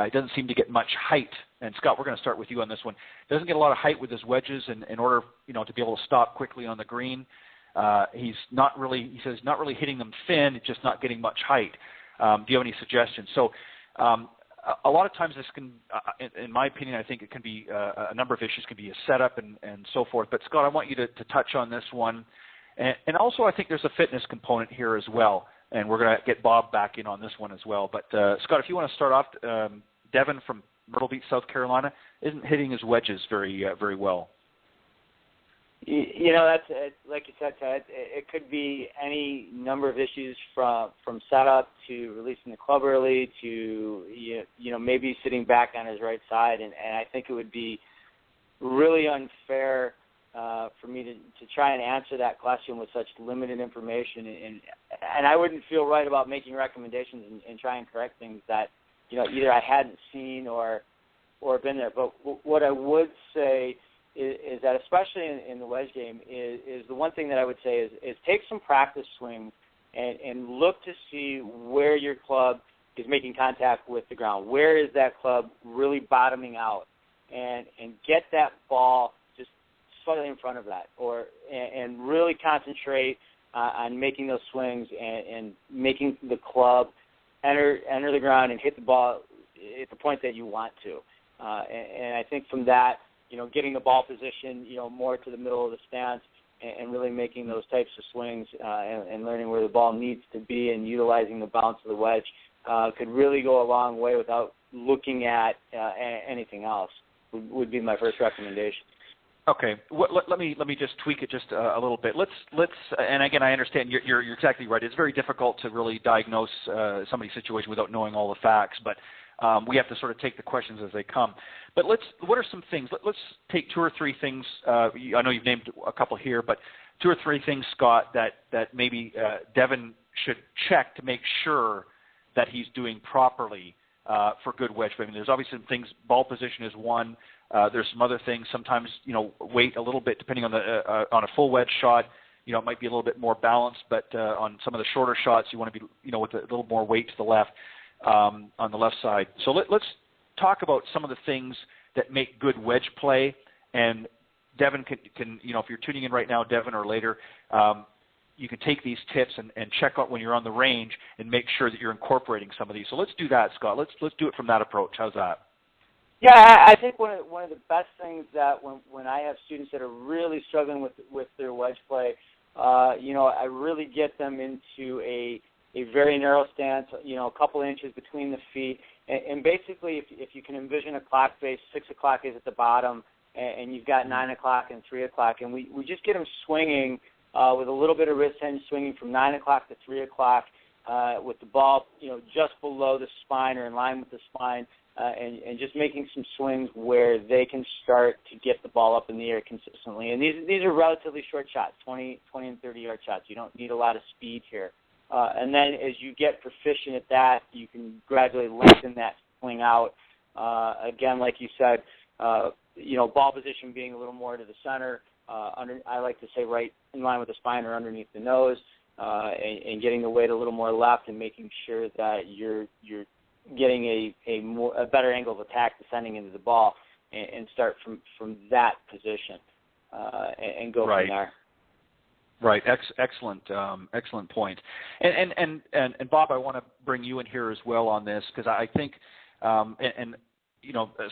It doesn't seem to get much height. And Scott, we're going to start with you on this one. Doesn't get a lot of height with his wedges in order, to be able to stop quickly on the green. He says, not really hitting them thin, it's just not getting much height. Do you have any suggestions? So a lot of times this can, in my opinion, I think it can be a number of issues, can be a setup and so forth. But Scott, I want you to touch on this one. And also I think there's a fitness component here as well. And we're going to get Bob back in on this one as well. But Scott, if you want to start off, Devin from Myrtle Beach, South Carolina, isn't hitting his wedges very well. That's like you said, Ted. It could be any number of issues from setup to releasing the club early to maybe sitting back on his right side, and I think it would be really unfair for me to try and answer that question with such limited information, and I wouldn't feel right about making recommendations and try and correct things that either I hadn't seen or been there. But what I would say is that, especially in the wedge game, is the one thing that I would say is take some practice swings and look to see where your club is making contact with the ground. Where is that club really bottoming out? And get that ball just slightly in front of that, and really concentrate on making those swings and making the club enter the ground and hit the ball at the point that you want to. And I think from that, getting the ball position, more to the middle of the stance and really making those types of swings and learning where the ball needs to be and utilizing the bounce of the wedge could really go a long way without looking at anything else would be my first recommendation. Okay, let me just tweak it just a little bit. Let's and again, I understand you're exactly right. It's very difficult to really diagnose somebody's situation without knowing all the facts, but we have to sort of take the questions as they come. But what are some things? Let's take two or three things. I know you've named a couple here, but two or three things, Scott, that maybe Devin should check to make sure that he's doing properly for good wedge play. I mean, there's obviously some things. Ball position is one. There's some other things. Sometimes, weight a little bit, depending on on a full wedge shot. It might be a little bit more balanced, but on some of the shorter shots, you want to be, with a little more weight to the left on the left side. So let's talk about some of the things that make good wedge play. And Devin can if you're tuning in right now, Devin, or later, you can take these tips and check out when you're on the range and make sure that you're incorporating some of these. So let's do that, Scott. Let's do it from that approach. How's that? Yeah, I think one of the best things that when I have students that are really struggling with their wedge play, I really get them into a very narrow stance, a couple inches between the feet, and basically if you can envision a clock face, 6 o'clock is at the bottom, and you've got 9 o'clock and 3 o'clock, and we just get them swinging with a little bit of wrist hinge, swinging from 9 o'clock to 3 o'clock with the ball, just below the spine or in line with the spine. And just making some swings where they can start to get the ball up in the air consistently. And these are relatively short shots, 20 and 30-yard shots. You don't need a lot of speed here. And then as you get proficient at that, you can gradually lengthen that swing out. Again, like you said, ball position being a little more to the center. I like to say right in line with the spine or underneath the nose, and getting the weight a little more left and making sure that you're getting a better angle of attack descending into the ball, and start from that position and go from there. Right. Excellent point. And Bob, I want to bring you in here as well on this, because I think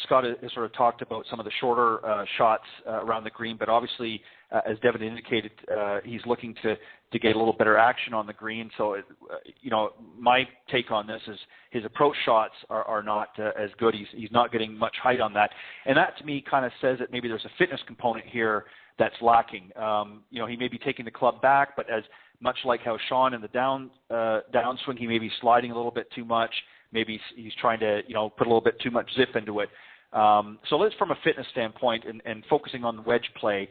Scott has sort of talked about some of the shorter shots around the green, but obviously, as Devin indicated, he's looking to get a little better action on the green. So, my take on this is his approach shots are not as good. He's not getting much height on that. And that, to me, kind of says that maybe there's a fitness component here that's lacking. He may be taking the club back, but as much like how Sean in the downswing, he may be sliding a little bit too much. Maybe he's trying to, put a little bit too much zip into it. So let's, from a fitness standpoint and focusing on wedge play,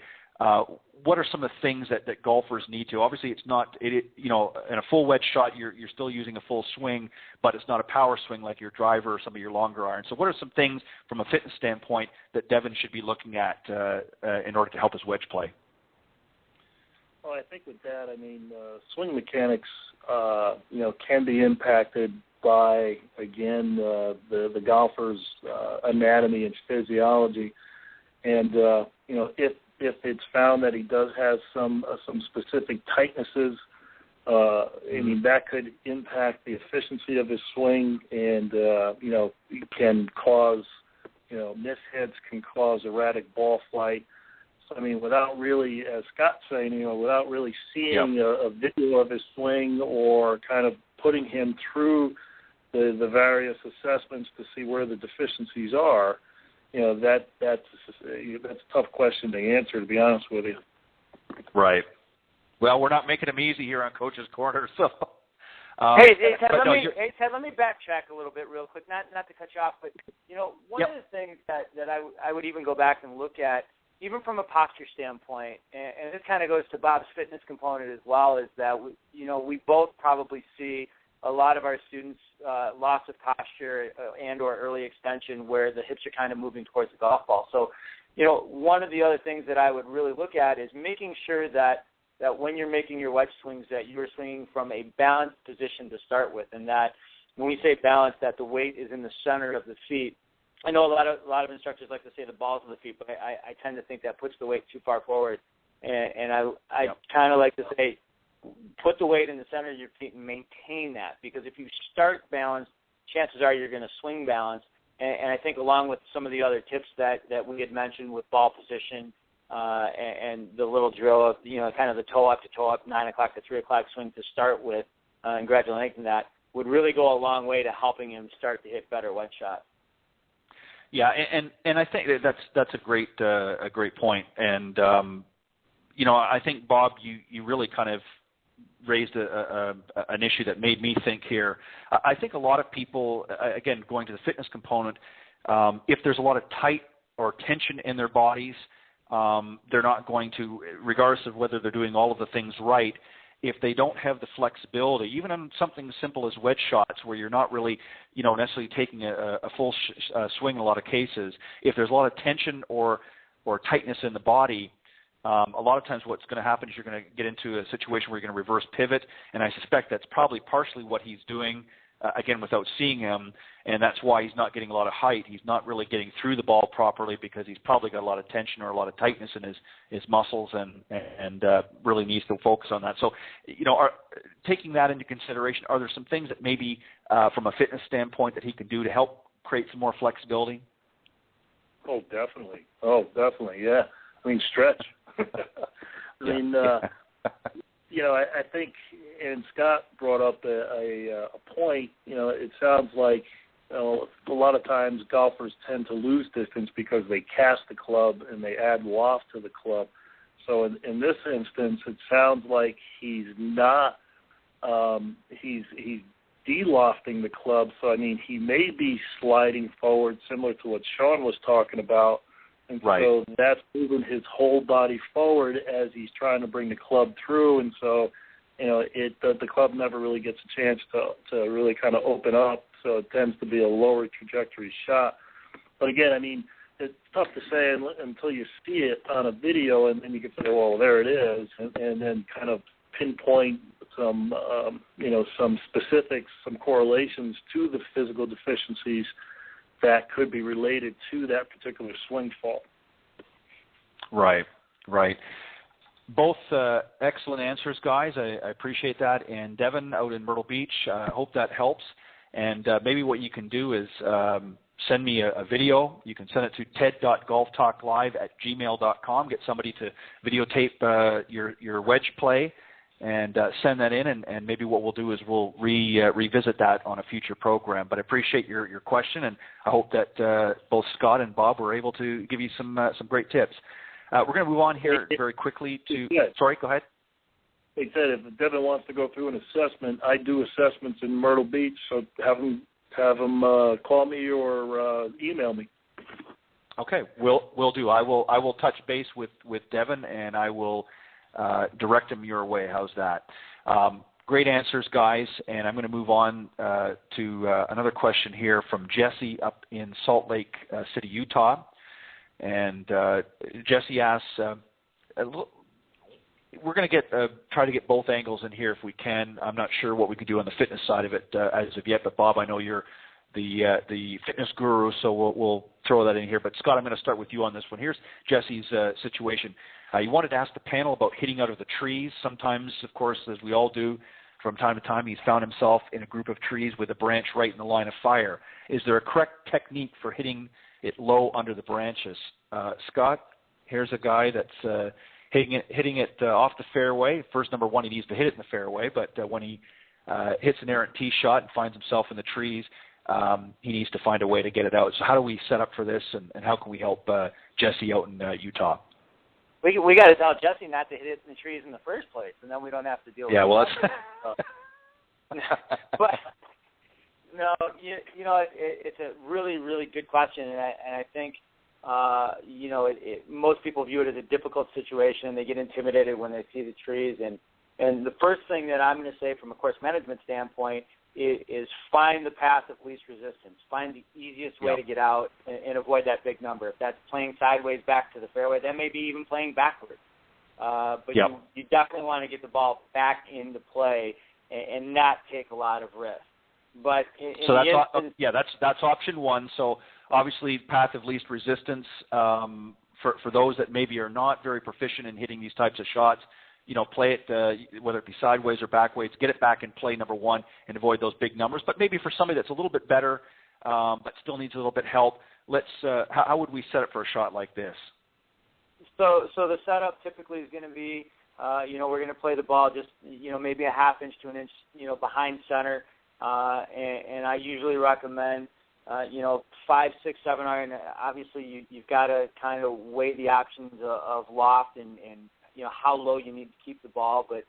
what are some of the things that golfers need to? Obviously, it's not, in a full wedge shot, you're still using a full swing, but it's not a power swing like your driver or some of your longer irons. So what are some things from a fitness standpoint that Devin should be looking at in order to help his wedge play? Well, I think with that, swing mechanics, can be impacted by, again, the golfer's anatomy and physiology. And, if it's found that he does have some specific tightnesses, that could impact the efficiency of his swing and, can cause, mishits, can cause erratic ball flight. So, without really, as Scott's saying, without really seeing a video of his swing or kind of putting him through the various assessments to see where the deficiencies are, that's a tough question to answer, to be honest with you. Right. Well, we're not making them easy here on Coach's Corner, so. Hey, Ted, let me backtrack a little bit real quick, not to cut you off, but, one of the things that I would even go back and look at, even from a posture standpoint, and this kind of goes to Bob's fitness component as well, is that, we both probably see a lot of our students' loss of posture and or early extension where the hips are kind of moving towards the golf ball. So, one of the other things that I would really look at is making sure that when you're making your wedge swings that you're swinging from a balanced position to start with, and that when we say balanced, that the weight is in the center of the feet. I know a lot of instructors like to say the balls of the feet, but I tend to think that puts the weight too far forward. And I kind of like to say put the weight in the center of your feet and maintain that, because if you start balanced, chances are you're going to swing balanced. And I think along with some of the other tips that we had mentioned with ball position and the little drill of, kind of the toe up, 9 o'clock to 3 o'clock swing to start with, and gradually lengthen that, would really go a long way to helping him start to hit better wedge shots. Yeah, and I think that's a great point. And I think, Bob, you really kind of raised an issue that made me think here. I think a lot of people, again, going to the fitness component, if there's a lot of tight or tension in their bodies, they're not going to, regardless of whether they're doing all of the things right, if they don't have the flexibility, even on something as simple as wedge shots where you're not really, necessarily taking a full swing in a lot of cases, if there's a lot of tension or tightness in the body, a lot of times what's going to happen is you're going to get into a situation where you're going to reverse pivot, and I suspect that's probably partially what he's doing, again, without seeing him, and that's why he's not getting a lot of height. He's not really getting through the ball properly because he's probably got a lot of tension or a lot of tightness in his muscles and really needs to focus on that. So, taking that into consideration, are there some things that maybe from a fitness standpoint that he can do to help create some more flexibility? Oh, definitely, yeah. Stretch. I think, and Scott brought up a point, it sounds like a lot of times golfers tend to lose distance because they cast the club and they add loft to the club. So in this instance, it sounds like he's not, he's de-lofting the club. So, he may be sliding forward similar to what Sean was talking about. And so that's moving his whole body forward as he's trying to bring the club through. And so, the club never really gets a chance to really kind of open up. So it tends to be a lower trajectory shot. But again, it's tough to say until you see it on a video, and then you can say, well, there it is, and then kind of pinpoint some, some specifics, some correlations to the physical deficiencies that could be related to that particular swing fault. Right. Both excellent answers, guys. I appreciate that. And Devin out in Myrtle Beach, I hope that helps. And maybe what you can do is send me a video. You can send it to ted.golftalklive@gmail.com. Get somebody to videotape your wedge play and send that in, and maybe what we'll do is we'll revisit that on a future program. But I appreciate your question, and I hope that both Scott and Bob were able to give you some great tips. We're going to move on here very quickly to – sorry, go ahead. They said if Devin wants to go through an assessment, I do assessments in Myrtle Beach, so have him call me or email me. Okay, we'll do. I will touch base with Devin, and I will direct him your way. How's that? Great answers, guys, and I'm going to move on to another question here from Jesse up in Salt Lake City, Utah. And Jesse asks, we're going to try to get both angles in here if we can. I'm not sure what we could do on the fitness side of it as of yet, but Bob, I know you're the fitness guru, so we'll throw that in here. But Scott, I'm going to start with you on this one. Here's Jesse's situation. He wanted to ask the panel about hitting out of the trees. Sometimes, of course, as we all do, from time to time, he's found himself in a group of trees with a branch right in the line of fire. Is there a correct technique for hitting it low under the branches? Scott, here's a guy that's hitting it off the fairway. First, number one, he needs to hit it in the fairway, but when he hits an errant tee shot and finds himself in the trees, he needs to find a way to get it out. So how do we set up for this, and how can we help Jesse out in Utah? We got to tell Jesse not to hit it in the trees in the first place, and then we don't have to deal with it. Yeah, well, but no, you know, it's a really, really good question, and I think you know, most people view it as a difficult situation. They get intimidated when they see the trees, and the first thing that I'm going to say from a course management standpoint is find the path of least resistance. Find the easiest way to get out and avoid that big number. If that's playing sideways back to the fairway, that may be even playing backwards. But you definitely want to get the ball back into play and not take a lot of risk. But that's option one. So obviously, path of least resistance for those that maybe are not very proficient in hitting these types of shots. You know, play it, whether it be sideways or backways, get it back in play, number one, and avoid those big numbers. But maybe for somebody that's a little bit better but still needs a little bit help, how would we set up for a shot like this? So the setup typically is going to be, you know, we're going to play the ball just, you know, maybe a half inch to an inch, you know, behind center. And I usually recommend, you know, 5, 6, 7 iron. Obviously, you've got to kind of weigh the options of loft and you know, how low you need to keep the ball. But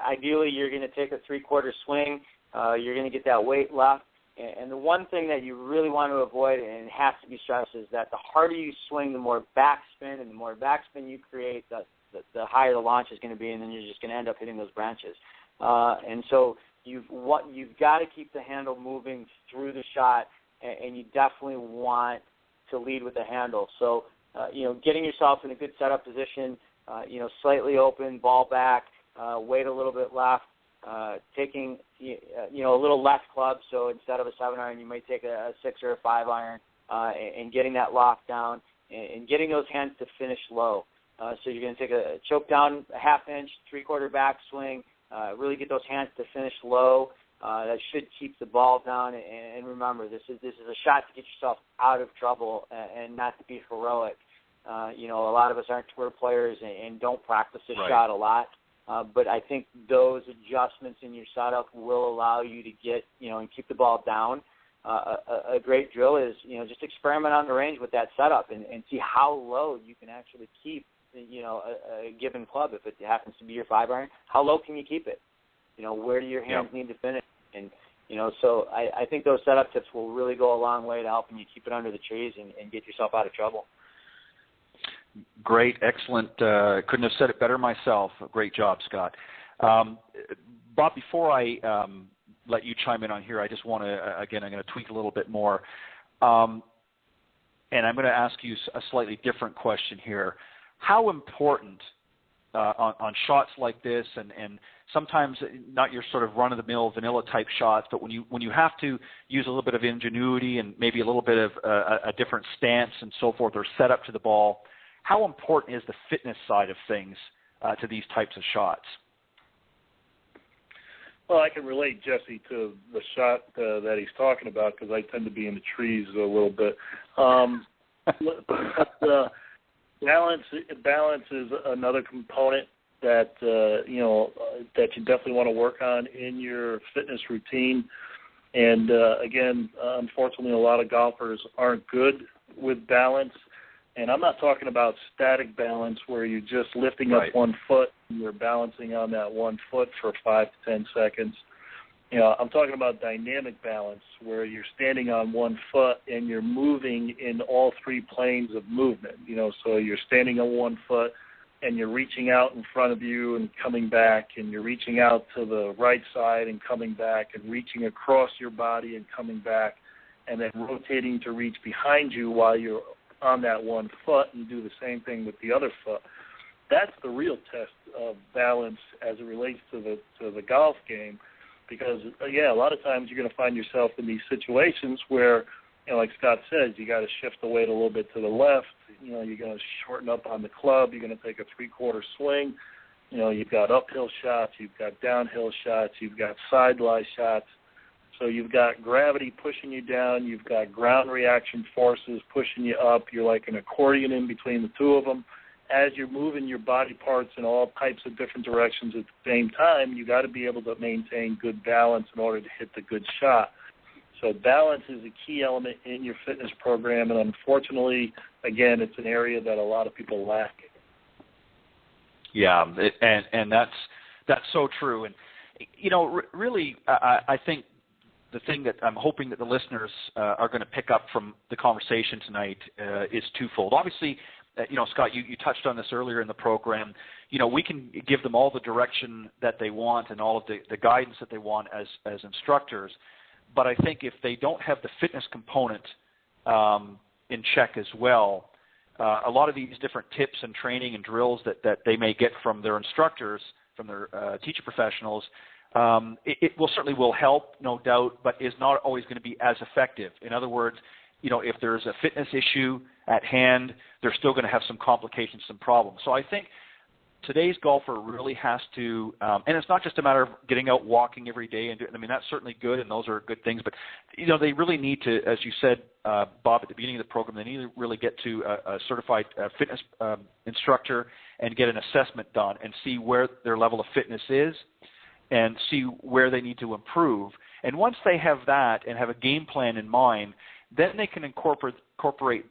ideally, you're going to take a 3/4 swing. You're going to get that weight left. And the one thing that you really want to avoid, and it has to be stressed, is that the harder you swing, the more backspin, and the more backspin you create, the higher the launch is going to be, and then you're just going to end up hitting those branches. And so you've got to keep the handle moving through the shot, and you definitely want to lead with the handle. So, you know, getting yourself in a good setup position, you know, slightly open, ball back, weight a little bit left, taking, you know, a little less club. So instead of a 7 iron, you might take a 6 or a 5 iron, and getting that loft down and getting those hands to finish low. So you're going to take a choke down a half inch, 3/4 back swing, really get those hands to finish low. That should keep the ball down. And remember, this is a shot to get yourself out of trouble and not to be heroic. You know, a lot of us aren't tour players and don't practice this shot a lot. But I think those adjustments in your setup will allow you to get, you know, and keep the ball down. A great drill is, you know, just experiment on the range with that setup and see how low you can actually keep, you know, a given club. If it happens to be your 5 iron, how low can you keep it? You know, where do your hands need to finish? And, you know, so I think those setup tips will really go a long way to helping you keep it under the trees and get yourself out of trouble. Great, excellent. Couldn't have said it better myself. Great job, Scott. Bob, before I let you chime in on here, I just want to, again, I'm going to tweak a little bit more. And I'm going to ask you a slightly different question here. How important on shots like this, and sometimes not your sort of run-of-the-mill vanilla type shots, but when you have to use a little bit of ingenuity and maybe a little bit of a different stance and so forth, or set up to the ball, how important is the fitness side of things to these types of shots? Well, I can relate, Jesse, to the shot that he's talking about because I tend to be in the trees a little bit. Balance is another component that you know, that you definitely want to work on in your fitness routine. And again, unfortunately, a lot of golfers aren't good with balance. And I'm not talking about static balance where you're just lifting up 1 foot and you're balancing on that 1 foot for 5 to 10 seconds. You know, I'm talking about dynamic balance where you're standing on 1 foot and you're moving in all 3 planes of movement. You know, so you're standing on 1 foot and you're reaching out in front of you and coming back, and you're reaching out to the right side and coming back, and reaching across your body and coming back, and then rotating to reach behind you while you're on that 1 foot and do the same thing with the other foot. That's the real test of balance as it relates to the golf game, because a lot of times you're going to find yourself in these situations where, like Scott says, you got to shift the weight a little bit to the left. You're going to shorten up on the club. You're going to take a three-quarter swing. You've got uphill shots. You've got downhill shots. You've got side-lie shots. So you've got gravity pushing you down. You've got ground reaction forces pushing you up. You're like an accordion in between the two of them. As you're moving your body parts in all types of different directions at the same time, you got to be able to maintain good balance in order to hit the good shot. So balance is a key element in your fitness program, and unfortunately, again, it's an area that a lot of people lack. Yeah, and that's so true. And really, I think the thing that I'm hoping that the listeners are going to pick up from the conversation tonight is twofold. Obviously, Scott, you touched on this earlier in the program. We can give them all the direction that they want and all of the guidance that they want as instructors. But I think if they don't have the fitness component in check as well, a lot of these different tips and training and drills that they may get from their instructors, from their teacher professionals, it certainly will help, no doubt, but is not always going to be as effective. In other words, if there's a fitness issue at hand, they're still going to have some complications, some problems. So I think today's golfer really has to, and it's not just a matter of getting out walking every day and that's certainly good, and those are good things, but they really need to, as you said, Bob, at the beginning of the program, they need to really get to a certified fitness instructor and get an assessment done and see where their level of fitness is and see where they need to improve. And once they have that and have a game plan in mind, then they can incorporate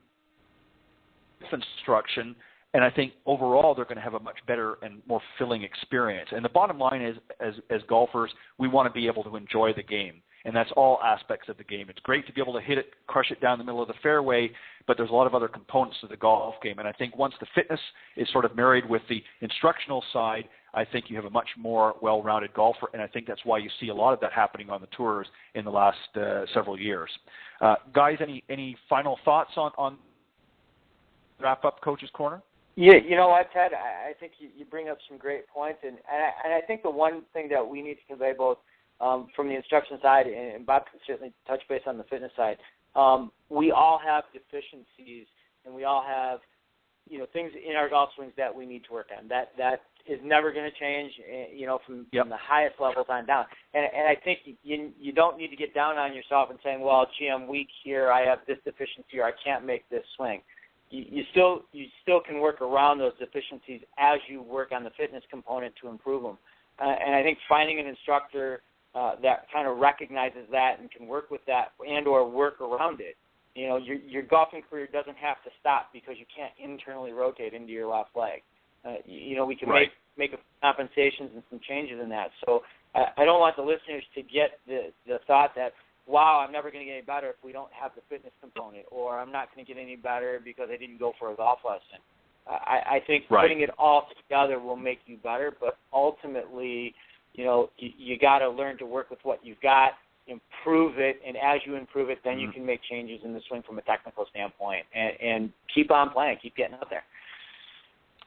instruction. And I think overall they're going to have a much better and more fulfilling experience. And the bottom line is, as golfers, we want to be able to enjoy the game. And that's all aspects of the game. It's great to be able to hit it, crush it down the middle of the fairway, but there's a lot of other components to the golf game. And I think once the fitness is sort of married with the instructional side, I think you have a much more well-rounded golfer. And I think that's why you see a lot of that happening on the tours in the last several years. Guys, any final thoughts on wrap up Coach's Corner? Yeah, Ted, I think you bring up some great points, and I think the one thing that we need to convey both from the instruction side, and Bob can certainly touch base on the fitness side, we all have deficiencies, and we all have things in our golf swings that we need to work on. That is never going to change, from the highest levels on down. And I think you don't need to get down on yourself and saying, well, gee, I'm weak here, I have this deficiency, or I can't make this swing. You still can work around those deficiencies as you work on the fitness component to improve them. And I think finding an instructor that kind of recognizes that and can work with that and or work around it. Your golfing career doesn't have to stop because you can't internally rotate into your left leg. We can make compensations and some changes in that. So I don't want the listeners to get the thought that, wow, I'm never going to get any better if we don't have the fitness component, or I'm not going to get any better because I didn't go for a golf lesson. I think putting it all together will make you better, but ultimately, you got to learn to work with what you've got, improve it, and as you improve it, then you can make changes in the swing from a technical standpoint, and keep on playing, keep getting out there.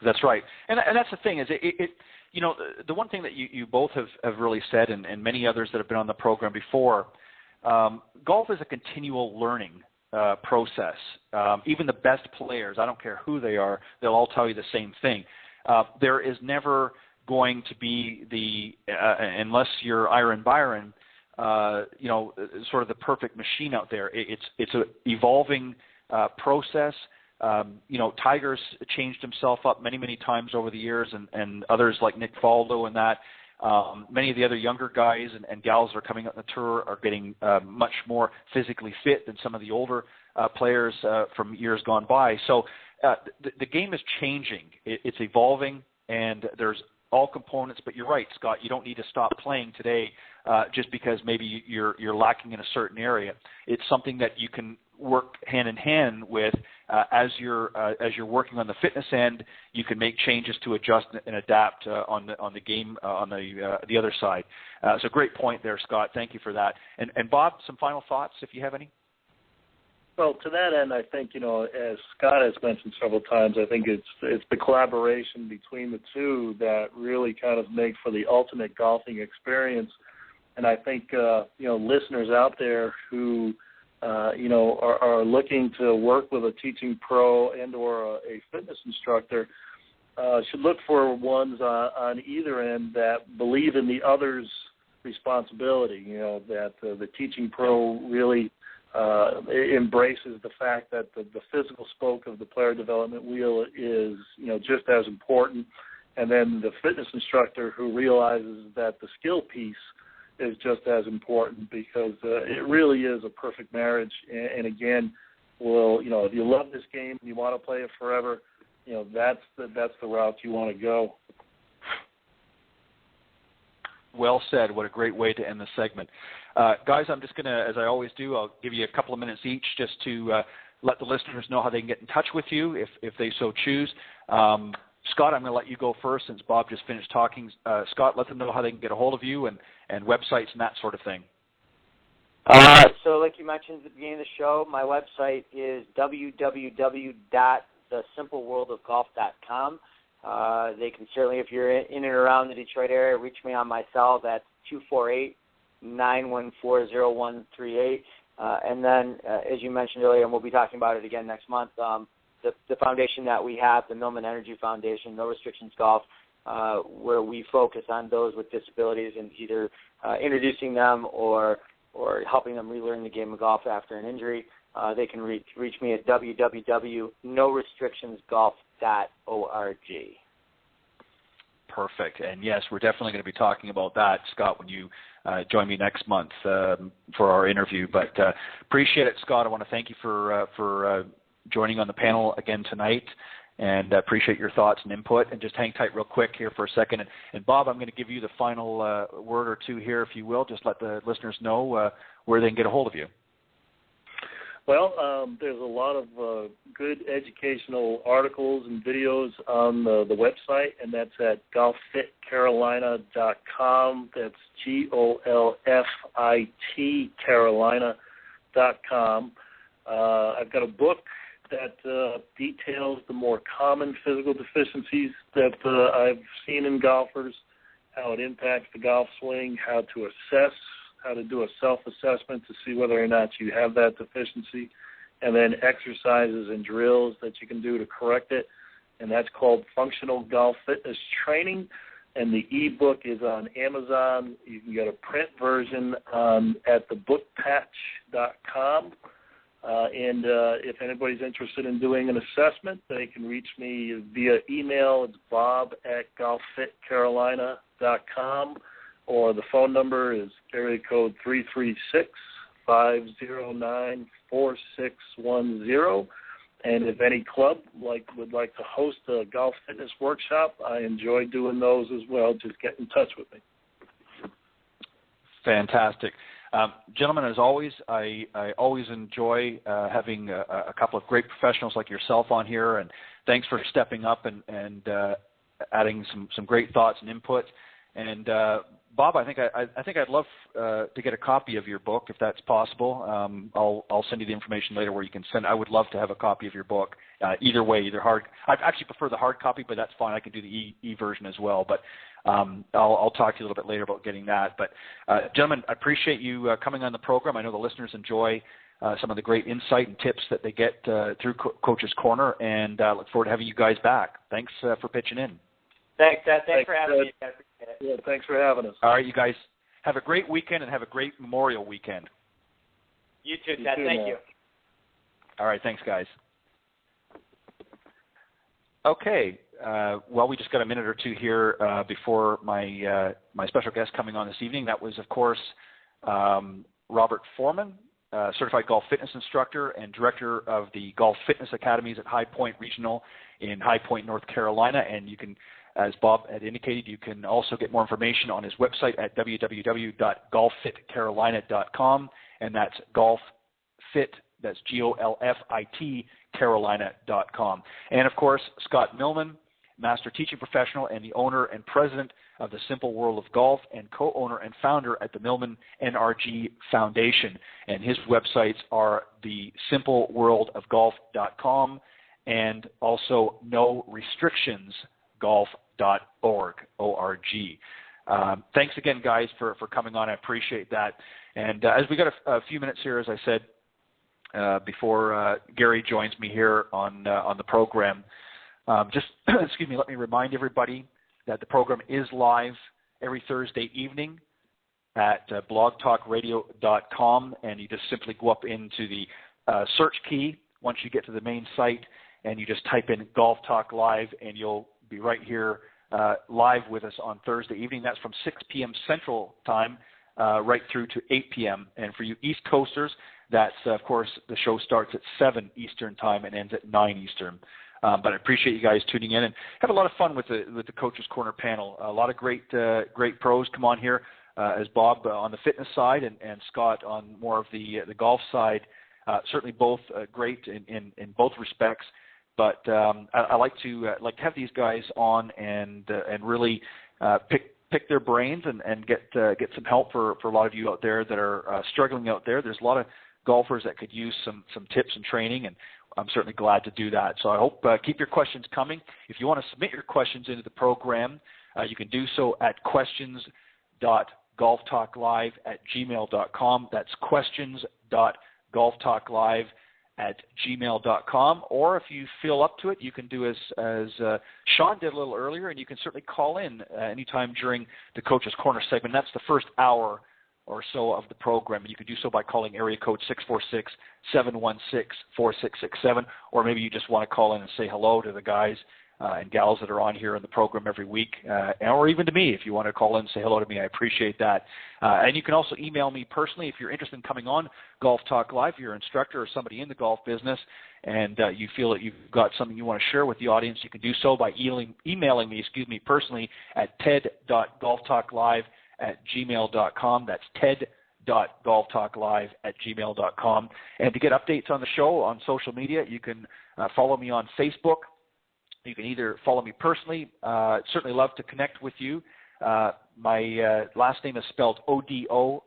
That's right, and that's the thing is the one thing that you both have really said, and many others that have been on the program before. Golf is a continual learning process. Even the best players, I don't care who they are, they'll all tell you the same thing. There is never going to be unless you're Iron Byron, sort of the perfect machine out there. It's an evolving process. Tiger's changed himself up many, many times over the years, and others like Nick Faldo and that. Many of the other younger guys and gals that are coming up on the tour are getting much more physically fit than some of the older players from years gone by. So the game is changing. It's evolving, and there's all components. But you're right, Scott. You don't need to stop playing today just because maybe you're lacking in a certain area. It's something that you can work hand in hand with as you're working on the fitness end. You can make changes to adjust and adapt on the game on the other side. So great point there, Scott. Thank you for that. And Bob, some final thoughts if you have any. Well, to that end, I think, as Scott has mentioned several times, I think it's the collaboration between the two that really kind of make for the ultimate golfing experience. And I think, listeners out there who, are looking to work with a teaching pro and or a fitness instructor should look for ones on either end that believe in the other's responsibility, that the teaching pro really embraces the fact that the physical spoke of the player development wheel is, just as important, and then the fitness instructor who realizes that the skill piece is just as important, because it really is a perfect marriage. And again, if you love this game and you want to play it forever, that's the route you want to go. Well said. What a great way to end the segment. Guys, I'm just going to, as I always do, I'll give you a couple of minutes each just to let the listeners know how they can get in touch with you if they so choose. Scott, I'm going to let you go first since Bob just finished talking. Scott, let them know how they can get a hold of you and websites and that sort of thing. So like you mentioned at the beginning of the show, my website is www.thesimpleworldofgolf.com. They can certainly, if you're in and around the Detroit area, reach me on my cell. That's 248-914-0138. And then, as you mentioned earlier, and we'll be talking about it again next month, the foundation that we have, the Millman N.R.G Foundation, No Restrictions Golf, where we focus on those with disabilities and either introducing them or helping them relearn the game of golf after an injury. They can reach me at www.norestrictionsgolf.org. Perfect. And yes, we're definitely going to be talking about that, Scott, when you join me next month for our interview. But appreciate it, Scott. I want to thank you for joining on the panel again tonight, and appreciate your thoughts and input. And just hang tight real quick here for a second. And Bob, I'm going to give you the final word or two here, if you will. Just let the listeners know where they can get a hold of you. Well, there's a lot of good educational articles and videos on the website, and that's at golffitcarolina.com. That's GOLFIT Carolina.com. I've got a book that details the more common physical deficiencies that I've seen in golfers, how it impacts the golf swing, how to assess, how to do a self-assessment to see whether or not you have that deficiency, and then exercises and drills that you can do to correct it. And that's called Functional Golf Fitness Training. And the ebook is on Amazon. You can get a print version at thebookpatch.com. And if anybody's interested in doing an assessment, they can reach me via email. It's bob@golffitcarolina.com. Or the phone number is area code 336-509-4610. And if any club would like to host a golf fitness workshop, I enjoy doing those as well. Just get in touch with me. Fantastic. Gentlemen, as always, I always enjoy having a couple of great professionals like yourself on here, and thanks for stepping up and adding some great thoughts and input. And Bob, I think I'd love to get a copy of your book if that's possible. I'll send you the information later where you can send. I would love to have a copy of your book. Either way, either hard. I actually prefer the hard copy, but that's fine. I can do the e-version as well. But I'll talk to you a little bit later about getting that. But gentlemen, I appreciate you coming on the program. I know the listeners enjoy some of the great insight and tips that they get through Coach's Corner, and look forward to having you guys back. Thanks for pitching in. Thanks, Ted. Thanks for having me. Yeah, thanks for having us. All right, you guys have a great weekend and have a great Memorial weekend. You too, Ted. Thank you. All right, thanks, guys. Okay, well, we just got a minute or two here before my special guest coming on this evening. That was, of course, Robert Forman, certified golf fitness instructor and director of the Golf Fitness Academies at High Point Regional in High Point, North Carolina. And you can, as Bob had indicated, you can also get more information on his website at www.golffitcarolina.com, and that's golffit, that's GOLFIT, Carolina.com. And, of course, Scott Millman, master teaching professional and the owner and president of the Simple World of Golf, and co-owner and founder at the Millman N.R.G Foundation. And his websites are thesimpleworldofgolf.com and also norestrictionsgolf.org, O-R-G. Thanks again, guys, for coming on. I appreciate that. And as we got a few minutes here, as I said, before Gary joins me here on the program, just excuse me, let me remind everybody that the program is live every Thursday evening at blogtalkradio.com, and you just simply go up into the search key once you get to the main site, and you just type in Golf Talk Live, and you'll be right here live with us on Thursday evening. That's from 6 p.m. Central Time right through to 8 p.m. And for you East Coasters, that's, of course, the show starts at 7 Eastern Time and ends at 9 Eastern. But I appreciate you guys tuning in and have a lot of fun with the Coach's Corner panel. A lot of great pros come on here, as Bob on the fitness side and Scott on more of the golf side. Certainly both great in both respects. But I like to have these guys on and really pick their brains and get some help for a lot of you out there that are struggling out there. There's a lot of golfers that could use some tips and training, and I'm certainly glad to do that. So I hope keep your questions coming. If you want to submit your questions into the program, you can do so at questions.golftalklive@gmail.com. That's questions.golftalklive@gmail.com. Or if you feel up to it, you can do as Sean did a little earlier, and you can certainly call in anytime during the Coach's Corner segment. That's the first hour or so of the program, and you can do so by calling area code 646-716-4667, or maybe you just want to call in and say hello to the guys and gals that are on here in the program every week, or even to me if you want to call in and say hello to me. I appreciate that. And you can also email me personally if you're interested in coming on Golf Talk Live. If you're an instructor or somebody in the golf business and you feel that you've got something you want to share with the audience, you can do so by emailing me personally at ted.golftalklive@gmail.com. That's ted.golftalklive@gmail.com. And to get updates on the show on social media, you can follow me on Facebook. You can either follow me personally. Certainly love to connect with you. My last name is spelled Odorico,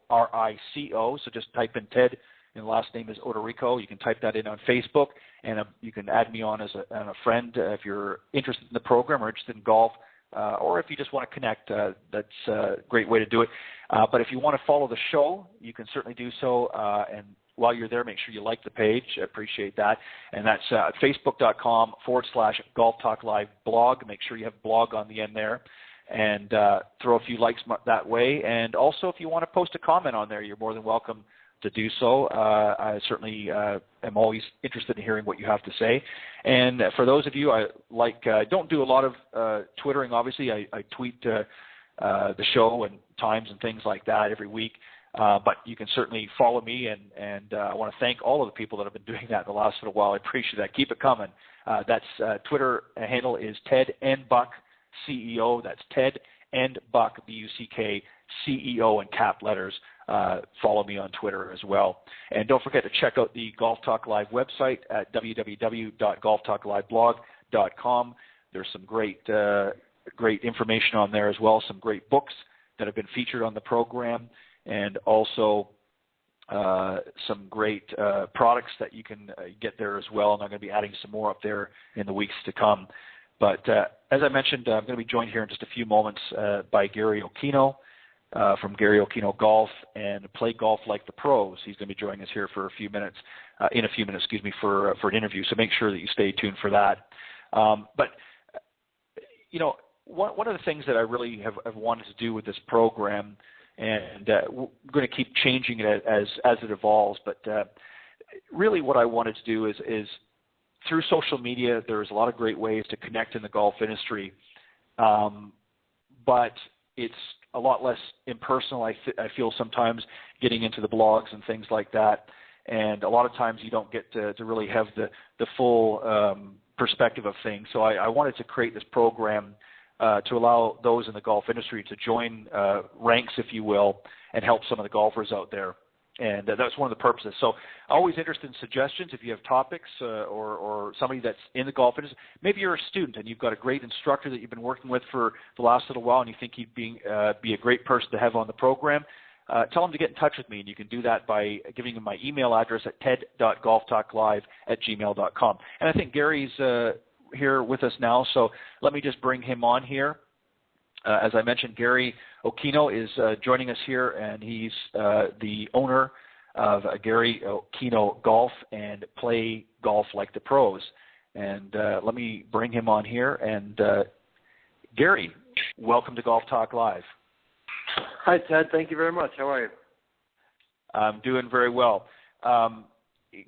so just type in Ted, and the last name is Odorico. You can type that in on Facebook, and you can add me on as a friend if you're interested in the program or interested in golf. Or if you just want to connect, that's a great way to do it. But if you want to follow the show, you can certainly do so. And while you're there, make sure you like the page. I appreciate that. And that's facebook.com/Golf Talk Live blog. Make sure you have blog on the end there. And throw a few likes that way. And also, if you want to post a comment on there, you're more than welcome to do so. I certainly am always interested in hearing what you have to say. And for those of you, I don't do a lot of Twittering, obviously. I tweet the show and times and things like that every week. But you can certainly follow me, and I want to thank all of the people that have been doing that in the last little while. I appreciate that. Keep it coming. That's Twitter handle is Ted N. Buck CEO. That's Ted N. Buck, B-U-C-K, CEO in cap letters. Follow me on Twitter as well. And don't forget to check out the Golf Talk Live website at www.golftalkliveblog.com. There's some great information on there as well, some great books that have been featured on the program, and also some great products that you can get there as well. And I'm going to be adding some more up there in the weeks to come. But as I mentioned, I'm going to be joined here in just a few moments by Gary Occhino from GaryOcchinoGolf and Play Golf Like the Pros. He's going to be joining us here for a few minutes, for an interview. So make sure that you stay tuned for that. But you know, one of the things that I really have wanted to do with this program, and we're going to keep changing it as it evolves, but really what I wanted to do is through social media, there's a lot of great ways to connect in the golf industry, but it's a lot less impersonal, I feel, sometimes getting into the blogs and things like that. And a lot of times you don't get to really have the full perspective of things. So I wanted to create this program to allow those in the golf industry to join ranks, if you will, and help some of the golfers out there. And that's one of the purposes. So always interested in suggestions. If you have topics or somebody that's in the golf industry, maybe you're a student and you've got a great instructor that you've been working with for the last little while and you think he'd be a great person to have on the program, tell him to get in touch with me. And you can do that by giving him my email address at ted.golftalklive@gmail.com. And I think Gary's here with us now, so let me just bring him on here. As I mentioned, Gary Occhino is joining us here, and he's the owner of Gary Occhino Golf and Play Golf Like the Pros. And let me bring him on here. And Gary, welcome to Golf Talk Live. Hi, Ted. Thank you very much. How are you? I'm doing very well.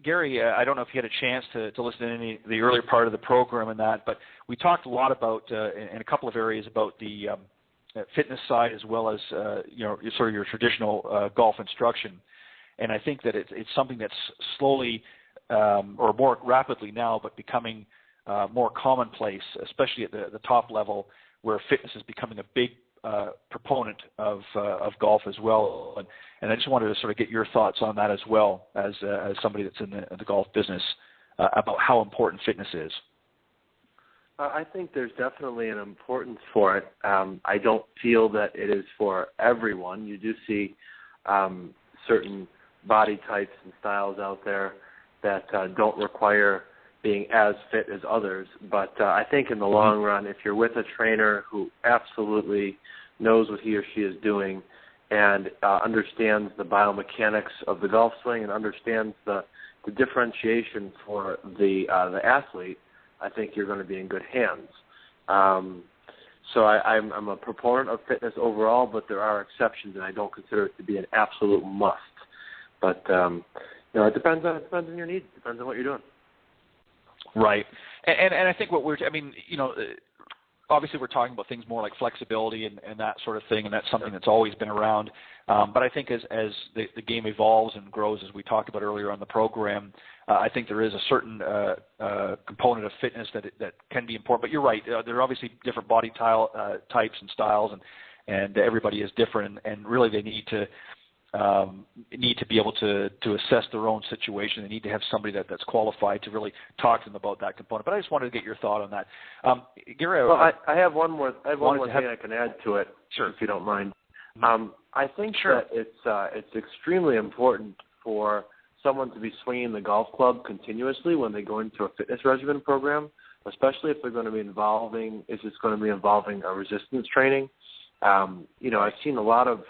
Gary, I don't know if you had a chance to listen to the earlier part of the program and that, but we talked a lot about, in a couple of areas, about the fitness side as well as, sort of your traditional golf instruction. And I think that it's something that's slowly, or more rapidly now, but becoming more commonplace, especially at the top level, where fitness is becoming a big proponent of golf as well. And I just wanted to sort of get your thoughts on that as well as somebody that's in the golf business about how important fitness is. I think there's definitely an importance for it. I don't feel that it is for everyone. You do see certain body types and styles out there that don't require being as fit as others. But I think in the long run, if you're with a trainer who absolutely knows what he or she is doing and understands the biomechanics of the golf swing and understands the differentiation for the athlete, I think you're going to be in good hands. So I'm a proponent of fitness overall, but there are exceptions, and I don't consider it to be an absolute must. But it depends on your needs. It depends on what you're doing. Right, and I think obviously we're talking about things more like flexibility and that sort of thing, and that's something that's always been around. But I think as the game evolves and grows, as we talked about earlier on the program, I think there is a certain component of fitness that can be important. But you're right, there are obviously different body types and styles, and everybody is different, and really they need to be able to assess their own situation. They need to have somebody that's qualified to really talk to them about that component. But I just wanted to get your thought on that. Gary, I have one more thing I can add to it, sure, if you don't mind. I think that it's extremely important for someone to be swinging the golf club continuously when they go into a fitness regimen program, especially if they're going to be involving a resistance training. I've seen a lot of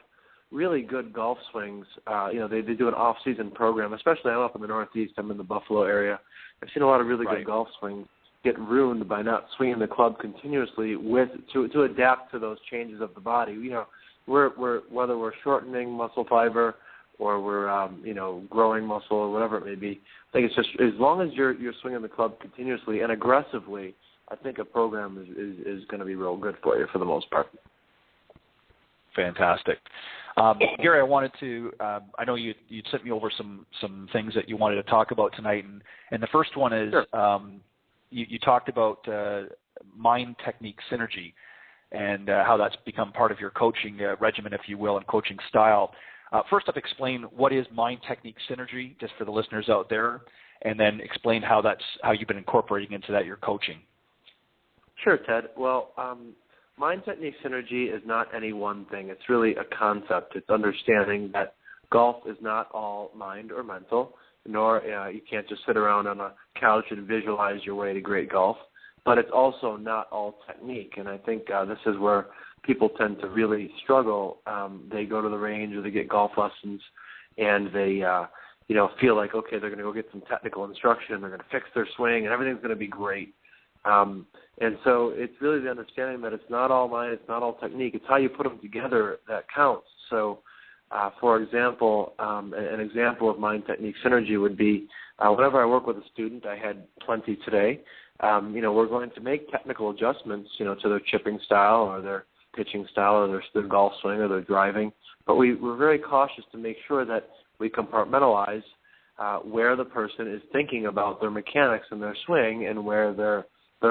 really good golf swings. They do an off-season program, especially I'm up in the Northeast. I'm in the Buffalo area. I've seen a lot of really good golf swings get ruined by not swinging the club continuously to adapt to those changes of the body. Whether we're shortening muscle fiber or we're growing muscle or whatever it may be. I think it's just as long as you're swinging the club continuously and aggressively, I think a program is going to be real good for you for the most part. Fantastic. Gary, I wanted to, I know you'd sent me over some things that you wanted to talk about tonight, and the first one is you talked about mind technique synergy and how that's become part of your coaching regimen, if you will, and coaching style. First up, explain what is mind technique synergy, just for the listeners out there, and then explain how you've been incorporating into that your coaching. Sure, Ted. Well, mind technique synergy is not any one thing. It's really a concept. It's understanding that golf is not all mind or mental, nor you can't just sit around on a couch and visualize your way to great golf, but it's also not all technique. And I think this is where people tend to really struggle. They go to the range or they get golf lessons and they feel like, okay, they're going to go get some technical instruction, they're going to fix their swing, and everything's going to be great. And so it's really the understanding that it's not all mind, it's not all technique. It's how you put them together that counts. So, for example, an example of mind technique synergy would be whenever I work with a student, I had plenty today, we're going to make technical adjustments, to their chipping style or their pitching style or their golf swing or their driving. But we're very cautious to make sure that we compartmentalize where the person is thinking about their mechanics and their swing and where they're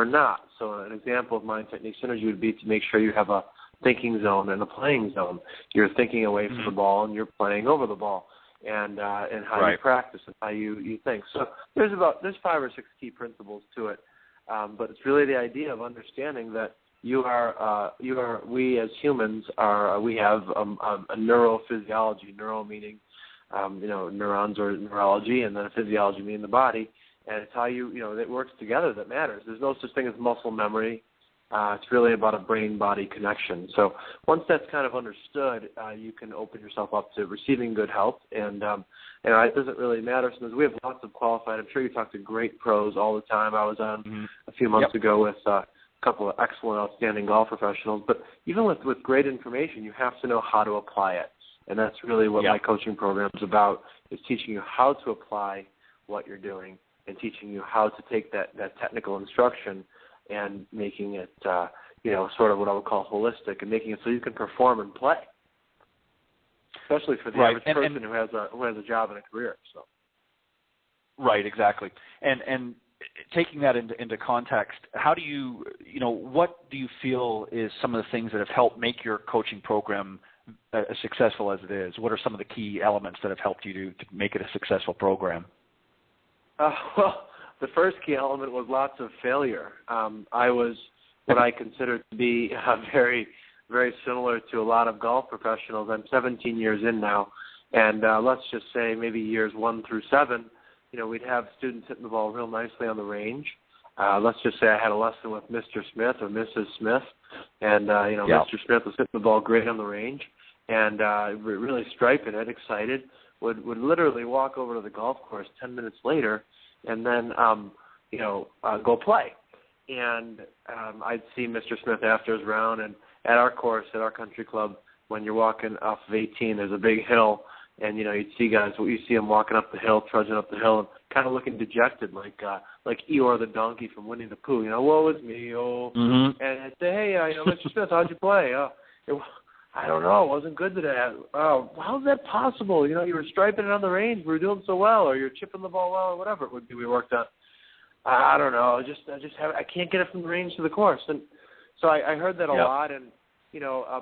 not. So an example of mind technique synergy would be to make sure you have a thinking zone and a playing zone. You're thinking away from the ball and you're playing over the ball. and how you practice and how you think. So there's 5 or 6 key principles to it, but it's really the idea of understanding that we as humans we have a neurophysiology, neuro meaning neurons or neurology, and then a physiology meaning the body, and it's how it works together that matters. There's no such thing as muscle memory. It's really about a brain-body connection. So once that's kind of understood, you can open yourself up to receiving good help. And it doesn't really matter. Since we have lots of qualified, I'm sure you talk to great pros all the time. I was on a few months ago with a couple of excellent, outstanding golf professionals. But even with great information, you have to know how to apply it. And that's really what my coaching program is about, is teaching you how to apply what you're doing and teaching you how to take that technical instruction and making it, sort of what I would call holistic, and making it so you can perform and play, especially for the average person who has a job and a career. So. Right, exactly. And taking that into context, how do you, what do you feel is some of the things that have helped make your coaching program as successful as it is? What are some of the key elements that have helped you to make it a successful program? Well, the first key element was lots of failure. I was what I consider to be very, very similar to a lot of golf professionals. I'm 17 years in now, and let's just say maybe years 1 through 7, we'd have students hitting the ball real nicely on the range. Let's just say I had a lesson with Mr. Smith or Mrs. Smith, and Mr. Smith was hitting the ball great on the range, and really striping it, excited, would literally walk over to the golf course 10 minutes later and then, go play. And I'd see Mr. Smith after his round, and at our course, at our country club, when you're walking off of 18, there's a big hill, and, you'd see guys, you see them walking up the hill, trudging up the hill, and kind of looking dejected, like Eeyore the donkey from Winnie the Pooh, woe is me, oh. Mm-hmm. And I'd say, hey, Mr. Smith, how'd you play? I don't know, it wasn't good today. Oh, how's that possible? You were striping it on the range, we were doing so well, or you're chipping the ball well, or whatever it would be we worked on. I don't know, I can't get it from the range to the course. And so I heard that a lot, and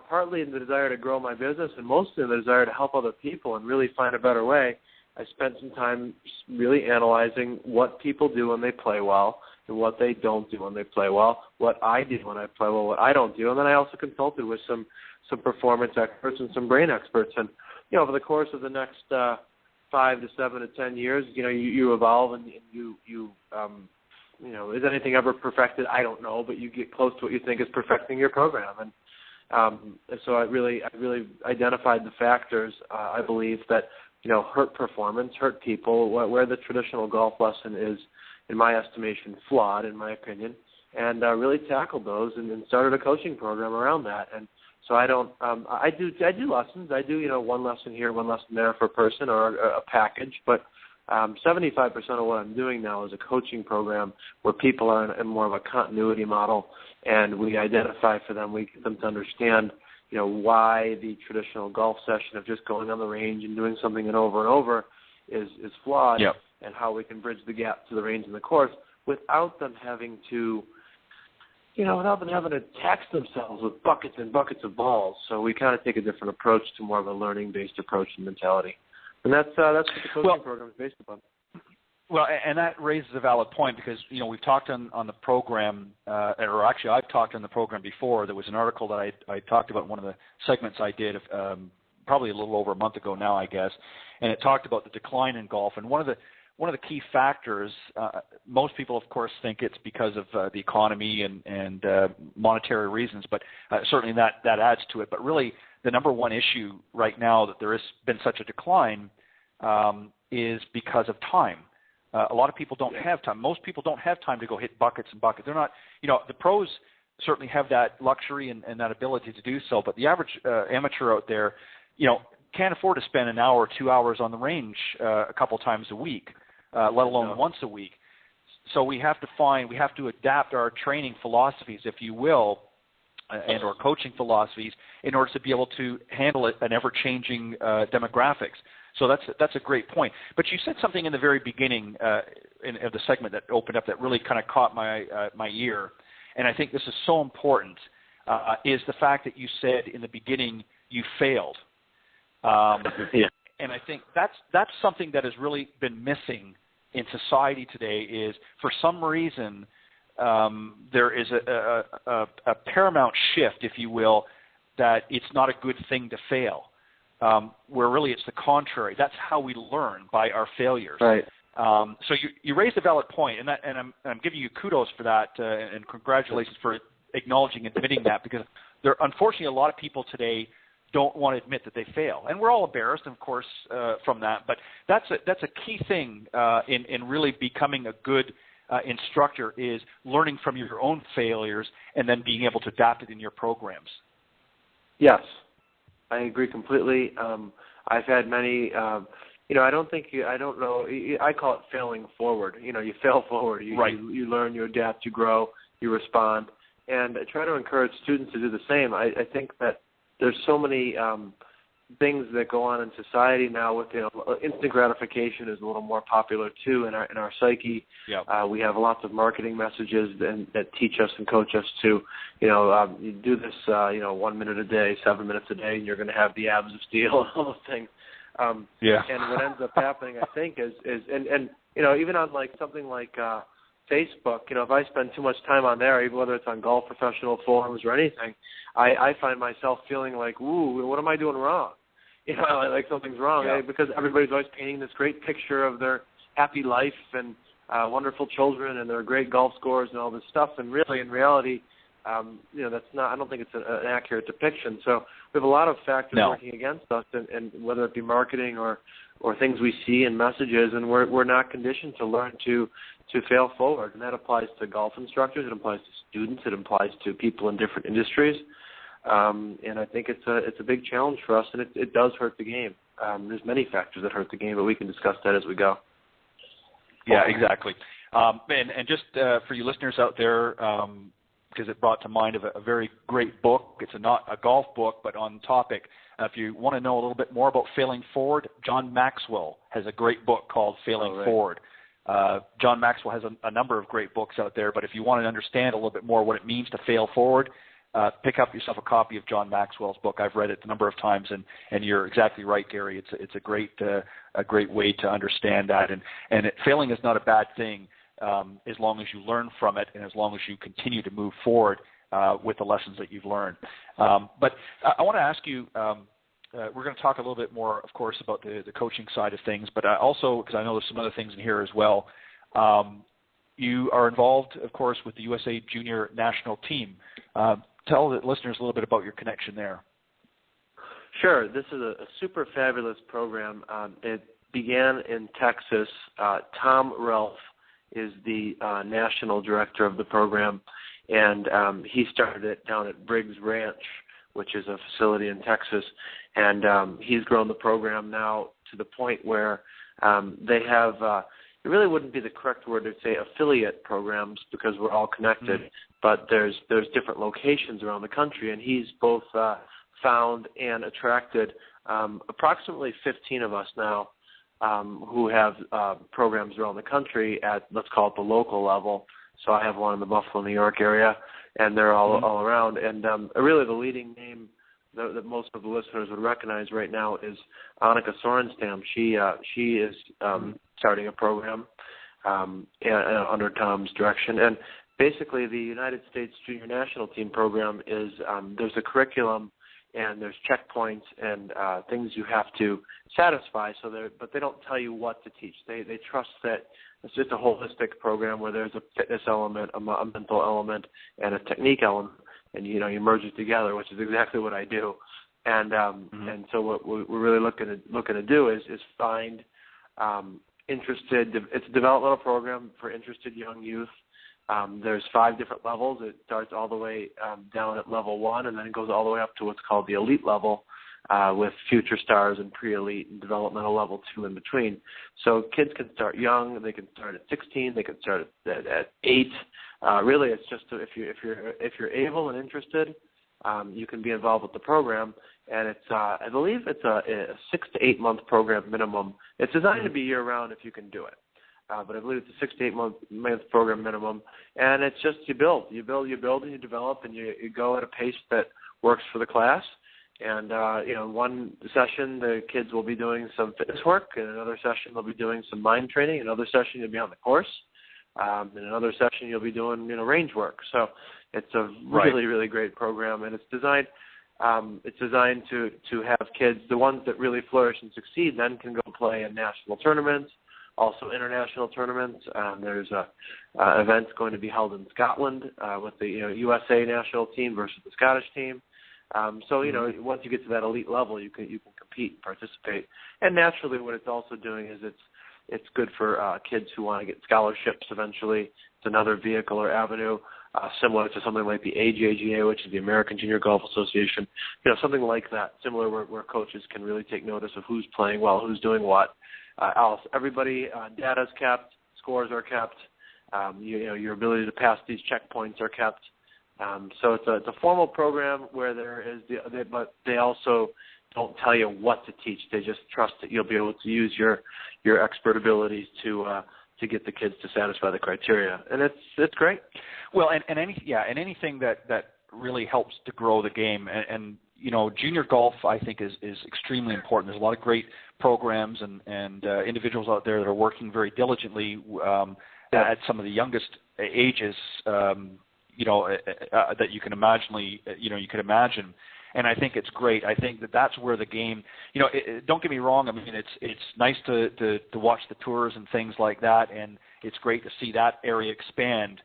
partly in the desire to grow my business, and mostly in the desire to help other people and really find a better way, I spent some time really analyzing what people do when they play well and what they don't do when they play well, what I do when I play well, what I don't do. And then I also consulted with some performance experts and some brain experts. And, over the course of the next 5 to 7 to 10 years, you evolve, and you is anything ever perfected? I don't know, but you get close to what you think is perfecting your program. And so I really identified the factors, I believe, that, hurt performance, hurt people, where the traditional golf lesson is, in my estimation, flawed, in my opinion, and really tackled those and started a coaching program around that. And so I do lessons. I do, one lesson here, one lesson there for a person or a package, but 75% of what I'm doing now is a coaching program where people are in more of a continuity model, and we identify for them, we get them to understand, why the traditional golf session of just going on the range and doing something over and over is flawed, and how we can bridge the gap to the range and the course without them having to, without them having to tax themselves with buckets and buckets of balls. So we kind of take a different approach to more of a learning-based approach and mentality. And that's what the coaching program is based upon. Well, and that raises a valid point, because, we've talked on the program, or actually I've talked on the program before. There was an article that I talked about in one of the segments I did probably a little over a month ago now, I guess, and it talked about the decline in golf. And one of the key factors, most people, of course, think it's because of the economy and monetary reasons, but certainly that adds to it. But really, the number one issue right now that there has been such a decline is because of time. A lot of people don't have time. Most people don't have time to go hit buckets and buckets. They're not, the pros certainly have that luxury and that ability to do so, but the average amateur out there, can't afford to spend an hour or 2 hours on the range a couple times a week, let alone once a week. So we have to adapt our training philosophies, if you will, and or coaching philosophies in order to be able to handle an ever-changing demographics. So that's a great point. But you said something in the very beginning of the segment that opened up that really kind of caught my ear, and I think this is so important, is the fact that you said in the beginning you failed. and I think that's something that has really been missing in society today. Is for some reason there is a paramount shift, if you will, that it's not a good thing to fail. Where really it's the contrary. That's how we learn, by our failures. Right. So you raised a valid point, and I'm giving you kudos for that, and congratulations for acknowledging and admitting that, because unfortunately a lot of people today don't want to admit that they fail, and we're all embarrassed, of course, from that. But that's a key thing in really becoming a good instructor, is learning from your own failures and then being able to adapt it in your programs. Yes, I agree completely. I've had many. I don't know. I call it failing forward. You fail forward. You learn, you adapt, you grow, you respond, and I try to encourage students to do the same. I think that there's so many things that go on in society now. With instant gratification is a little more popular too in our psyche. Yep. We have lots of marketing messages that teach us and coach us to, you do this, 1 minute a day, 7 minutes a day, and you're going to have the abs of steel, all those things. And what ends up happening, I think, is even on like something like Facebook, if I spend too much time on there, even whether it's on golf professional forums or anything, I find myself feeling like, ooh, what am I doing wrong? Like something's wrong, because everybody's always painting this great picture of their happy life and wonderful children and their great golf scores and all this stuff, and really, in reality, that's not. I don't think it's an accurate depiction. So we have a lot of factors working against us, and whether it be marketing or things we see in messages, and we're not conditioned to learn to fail forward, and that applies to golf instructors, it applies to students, it applies to people in different industries, and I think it's a big challenge for us, and it does hurt the game. There's many factors that hurt the game, but we can discuss that as we go. Yeah, exactly. And just for you listeners out there, because it brought to mind a very great book. It's not a golf book, but on topic. If you want to know a little bit more about failing forward, John Maxwell has a great book called Failing Forward. John Maxwell has a number of great books out there, but if you want to understand a little bit more what it means to fail forward, pick up yourself a copy of John Maxwell's book. I've read it a number of times, and you're exactly right, Gary. It's a great way to understand that, and failing is not a bad thing. As long as you learn from it and as long as you continue to move forward with the lessons that you've learned. But I want to ask you, we're going to talk a little bit more, of course, about the coaching side of things, but also, because I know there's some other things in here as well, you are involved, of course, with the USA Junior National Team. Tell the listeners a little bit about your connection there. Sure. This is a super fabulous program. It began in Texas. Tom Relf is the national director of the program, and he started it down at Briggs Ranch, which is a facility in Texas, and he's grown the program now to the point where they have, it really wouldn't be the correct word to say affiliate programs because we're all connected, but there's different locations around the country, and he's both found and attracted approximately 15 of us now who have programs around the country at, let's call it the local level. So I have one in the Buffalo, New York area, and they're all around. And really the leading name that most of the listeners would recognize right now is Annika Sorenstam. She is starting a program under Tom's direction. And basically the United States Junior National Team program is there's a curriculum and there's checkpoints and things you have to satisfy. But they don't tell you what to teach. They trust that it's just a holistic program where there's a fitness element, a mental element, and a technique element, and you merge it together, which is exactly what I do. And and so what we're really looking to do is find interested. It's a developmental program for interested young youth. There's 5 different levels. It starts all the way down at level 1, and then it goes all the way up to what's called the elite level, with future stars and pre-elite and developmental level 2 in between. So kids can start young. They can start at 16. They can start at 8. Really, it's just if you're able and interested, you can be involved with the program. And it's I believe it's a 6 to 8 month program minimum. It's designed to be year round if you can do it. But I believe it's a 6 to 8 month program minimum, and it's just you build, and you develop, and you go at a pace that works for the class, And, in one session, the kids will be doing some fitness work. In another session, they'll be doing some mind training. In another session, you'll be on the course. In another session, you'll be doing, range work. So it's a really, really great program, and it's designed to have kids, the ones that really flourish and succeed, then can go play in national tournaments, also international tournaments. There's events going to be held in Scotland with the USA national team versus the Scottish team. So once you get to that elite level, you can compete and participate. And naturally, what it's also doing is it's good for kids who want to get scholarships eventually. It's another vehicle or avenue, similar to something like the AJGA, which is the American Junior Golf Association. Something like that, similar where coaches can really take notice of who's playing well, who's doing what. Alice, everybody, data's kept, scores are kept. Your ability to pass these checkpoints are kept. So it's a formal program where there is but they also don't tell you what to teach. They just trust that you'll be able to use your expert abilities to get the kids to satisfy the criteria, and it's great. Well, and anything that really helps to grow the game, and junior golf I think is extremely important. There's a lot of great programs and individuals out there that are working very diligently at some of the youngest ages. That you can imagine, and I think it's great. I think that's where the game, don't get me wrong. I mean, it's nice to watch the tours and things like that, and it's great to see that area expand.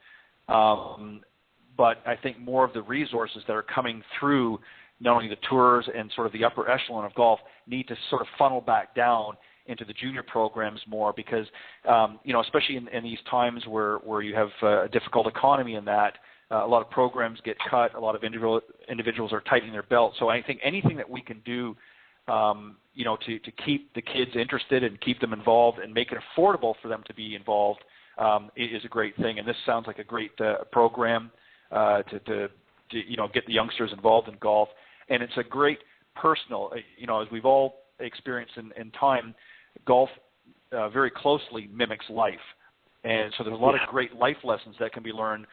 But I think more of the resources that are coming through, not only the tours and sort of the upper echelon of golf, need to sort of funnel back down into the junior programs more, because especially in these times where you have a difficult economy in that. A lot of programs get cut. A lot of individuals are tightening their belt. So I think anything that we can do, to keep the kids interested and keep them involved and make it affordable for them to be involved is a great thing. And this sounds like a great program to get the youngsters involved in golf. And it's a great personal, as we've all experienced in time, golf very closely mimics life. And so there's a lot of great life lessons that can be learned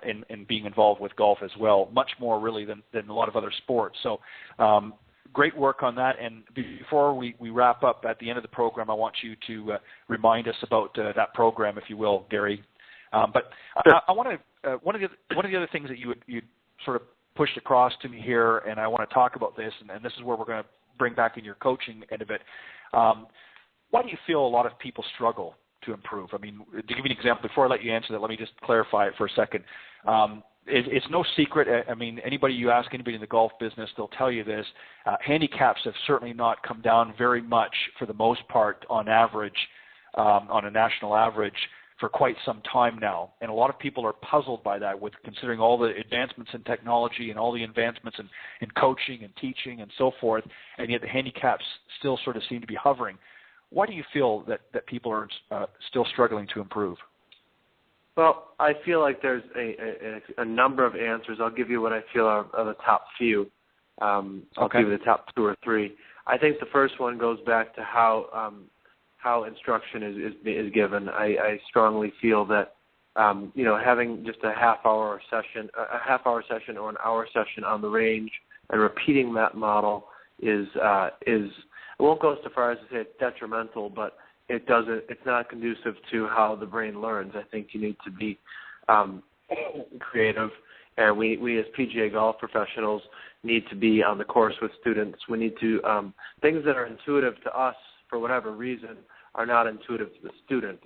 in being involved with golf as well, much more really than a lot of other sports. So great work on that. And before we wrap up at the end of the program, I want you to remind us about that program, if you will, Gary. But I want to one of the other things that you sort of pushed across to me here, and I want to talk about this, and this is where we're going to bring back in your coaching end of it. Why do you feel a lot of people struggle to improve? I mean, to give you an example, before I let you answer that, let me just clarify it for a second. It's no secret. I mean, you ask anybody in the golf business, they'll tell you this. Handicaps have certainly not come down very much for the most part on average, on a national average, for quite some time now. And a lot of people are puzzled by that, with considering all the advancements in technology and all the advancements in coaching and teaching and so forth, and yet the handicaps still sort of seem to be hovering. Why do you feel that people are still struggling to improve? Well, I feel like there's a number of answers. I'll give you what I feel are the top few. I'll give you the top two or three. I think the first one goes back to how instruction is given. I strongly feel that having just a half-hour session or an hour session on the range and repeating that model is I won't go so far as to say it's detrimental, but it's not conducive to how the brain learns. I think you need to be creative, and we as PGA golf professionals need to be on the course with students. We need to things that are intuitive to us for whatever reason are not intuitive to the student.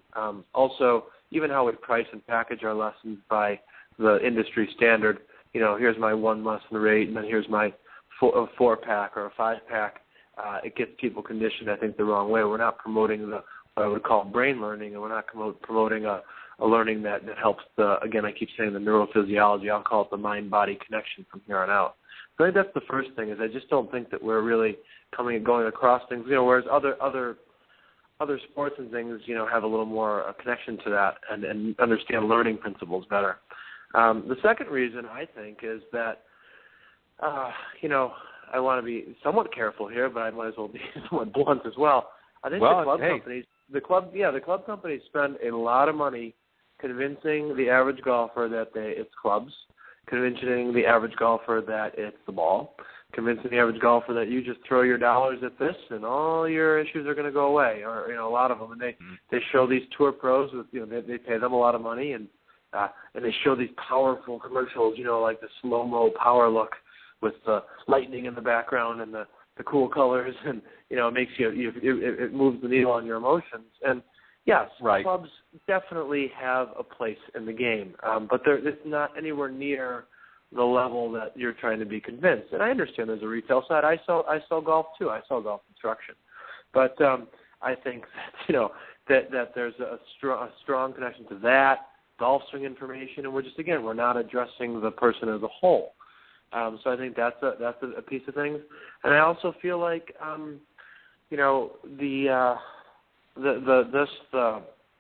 Also, even how we price and package our lessons by the industry standard, here's my one lesson rate, and then here's my 4-pack or a 5-pack. It gets people conditioned, I think, the wrong way. We're not promoting what I would call brain learning, and we're not promoting a learning that helps again, I keep saying the neurophysiology. I'll call it the mind-body connection from here on out. So I think that's the first thing, is I just don't think that we're really going across things, whereas other sports and things, have a little more connection to that and understand learning principles better. The second reason, I think, is that, I want to be somewhat careful here, but I might as well be somewhat blunt as well. I think the club companies spend a lot of money convincing the average golfer that it's clubs, convincing the average golfer that it's the ball, convincing the average golfer that you just throw your dollars at this and all your issues are going to go away, or a lot of them. And they show these tour pros with they pay them a lot of money, and they show these powerful commercials, like the slow-mo power look with the lightning in the background and the cool colors, and it makes it moves the needle on your emotions. And yes, right. Clubs definitely have a place in the game, but it's not anywhere near the level that you're trying to be convinced. And I understand there's a retail side. I sell golf too. I sell golf instruction, but I think that there's a strong connection to that golf swing information, and we're not addressing the person as a whole. So I think that's a piece of things. And I also feel like the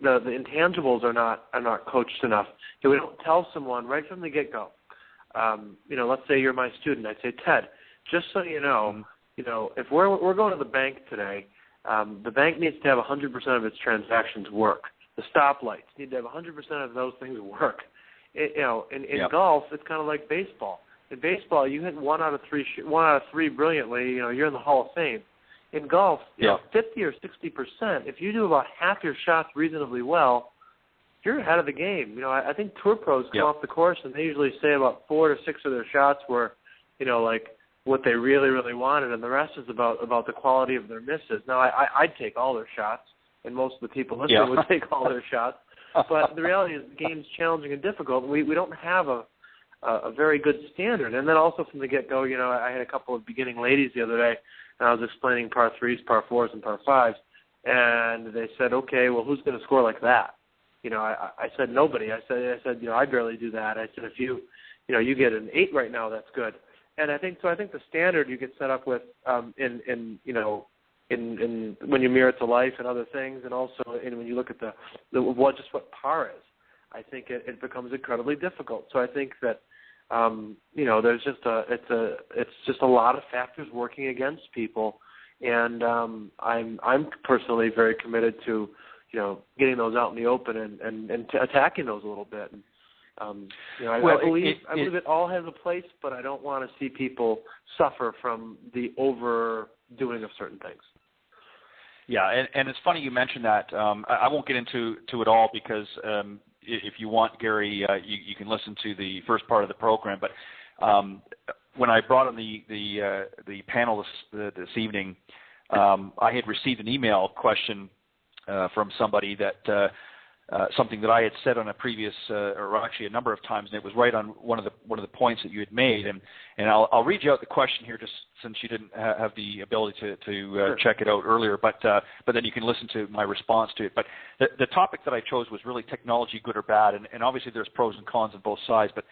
intangibles are not coached enough. We don't tell someone right from the get-go. Let's say you're my student. I'd say, Ted, just so you know, if we're going to the bank today, the bank needs to have 100% of its transactions work. The stoplights need to have 100% of those things work. In golf, it's kind of like baseball. In baseball, you hit 1 out of 3 brilliantly. You're in the Hall of Fame. In golf, 50 or 60%. If you do about half your shots reasonably well, you're ahead of the game. I think tour pros come off the course and they usually say about 4 to 6 of their shots were, like what they really, really wanted, and the rest is about the quality of their misses. Now, I'd take all their shots, and most of the people listening would take all their shots. But the reality is the game's challenging and difficult. We don't have a very good standard. And then also from the get-go, I had a couple of beginning ladies the other day, and I was explaining par 3s, par 4s, and par 5s, and they said, okay, well, who's going to score like that? I said, nobody. I said, I barely do that. I said, if you get an 8 right now, that's good. And I think the standard you get set up with in when you mirror it to life and other things, and also when you look at what par is, I think it becomes incredibly difficult. So I think that there's it's just a lot of factors working against people, and I'm personally very committed to getting those out in the open and attacking those a little bit. I believe it all has a place, but I don't want to see people suffer from the overdoing of certain things. Yeah, and it's funny you mentioned that. I won't get into it all because if you want, Gary, you can listen to the first part of the program. But when I brought on the panel this evening, I had received an email question from somebody that something that I had said on a previous, or actually a number of times, and it was right on one of the points that you had made. And I'll read you out the question here, just since you didn't have the ability to Sure. check it out earlier. But then you can listen to my response to it. But the topic that I chose was really technology, good or bad, and obviously there's pros and cons on both sides. But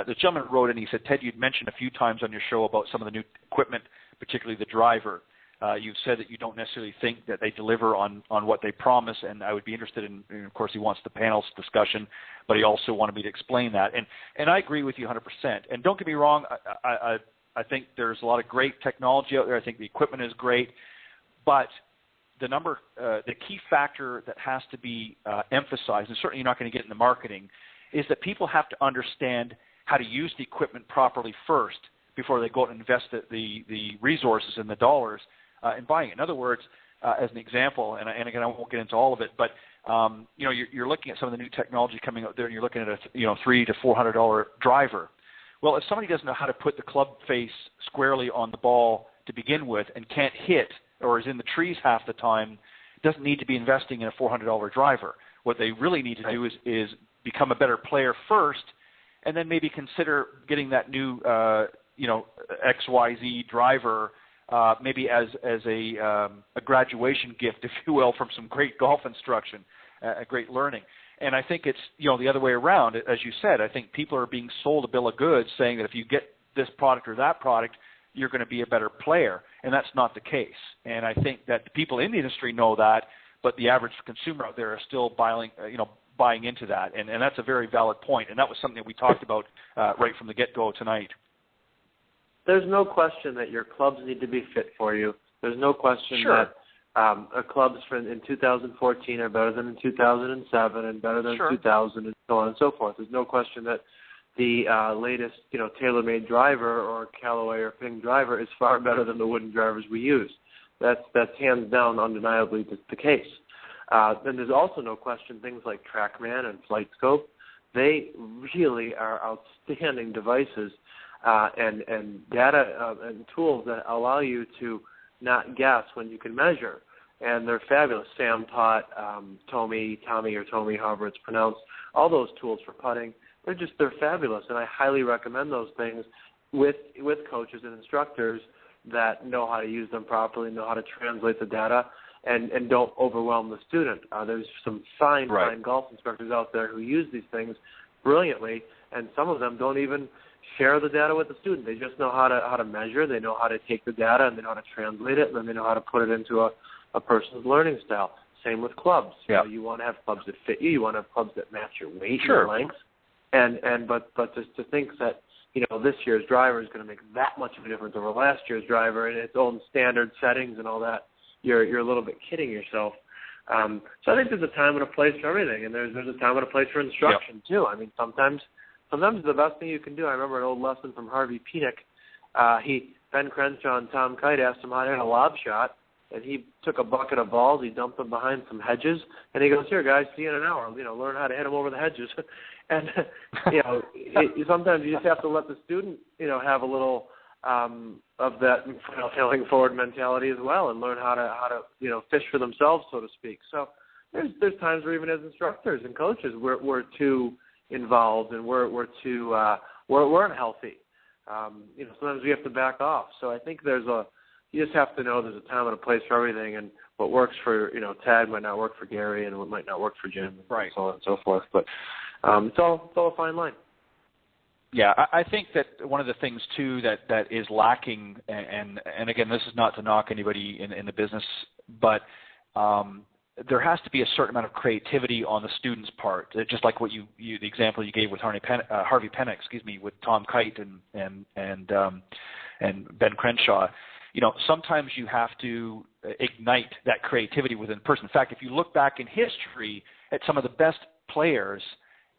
the gentleman wrote in, he said, Ted, you'd mentioned a few times on your show about some of the new equipment, particularly the driver. You've said that you don't necessarily think that they deliver on what they promise, and I would be interested in, and of course, he wants the panel's discussion, but he also wanted me to explain that. And I agree with you 100%. And don't get me wrong, I think there's a lot of great technology out there. I think the equipment is great, but the key factor that has to be emphasized, and certainly you're not going to get in the marketing, is that people have to understand how to use the equipment properly first before they go out and invest the resources and the dollars in buying it. In other words, as an example, and again, I won't get into all of it, but you're looking at some of the new technology coming out there, and you're looking at a $300 to $400 driver. Well, if somebody doesn't know how to put the club face squarely on the ball to begin with and can't hit or is in the trees half the time, doesn't need to be investing in a $400 driver. What they really need to do is become a better player first, and then maybe consider getting that new XYZ driver, maybe as a graduation gift, if you will, from some great golf instruction, a great learning. And I think it's the other way around. As you said, I think people are being sold a bill of goods saying that if you get this product or that product, you're going to be a better player, and that's not the case. And I think that the people in the industry know that, but the average consumer out there are still buying into that, and that's a very valid point. And that was something that we talked about right from the get-go tonight. There's no question that your clubs need to be fit for you. There's no question Sure. that clubs in 2014 are better than in 2007 and better than Sure. 2000 and so on and so forth. There's no question that the latest, TaylorMade driver or Callaway or Ping driver is far better than the wooden drivers we use. That's hands down, undeniably the case. Then there's also no question things like TrackMan and FlightScope, they really are outstanding devices and data and tools that allow you to not guess when you can measure. And they're fabulous. Sam taught Tommy, however it's pronounced, all those tools for putting. They're fabulous, and I highly recommend those things with coaches and instructors that know how to use them properly, know how to translate the data, and don't overwhelm the student. There's some fine golf instructors out there who use these things brilliantly, and some of them don't even share the data with the student. They just know how to measure, they know how to take the data, and they know how to translate it, and then they know how to put it into a person's learning style. Same with clubs. Yeah. You want to have clubs that fit you. You want to have clubs that match your weight and Sure. your length. But just to think that this year's driver is going to make that much of a difference over last year's driver and its own standard settings and all that, you're a little bit kidding yourself. So I think there's a time and a place for everything, and there's a time and a place for instruction too. I mean, sometimes the best thing you can do. I remember an old lesson from Harvey Penick. Ben Crenshaw and Tom Kite asked him how to hit a lob shot, and he took a bucket of balls, he dumped them behind some hedges, and he goes, "Here, guys, see you in an hour. Learn how to hit them over the hedges." And sometimes you just have to let the student, have a little of that failing forward mentality as well, and learn how to fish for themselves, so to speak. So there's times where even as instructors and coaches, we're too involved and we're unhealthy. Sometimes we have to back off. So I think you just have to know there's a time and a place for everything, and what works for Tad might not work for Gary, and what might not work for Jim, and so on and so forth. But it's all a fine line. Yeah, I think that one of the things too that is lacking, and again, this is not to knock anybody in the business, but there has to be a certain amount of creativity on the student's part. Just like what the example you gave with Harvey Penick, with Tom Kite and Ben Crenshaw. Sometimes you have to ignite that creativity within a person. In fact, if you look back in history at some of the best players,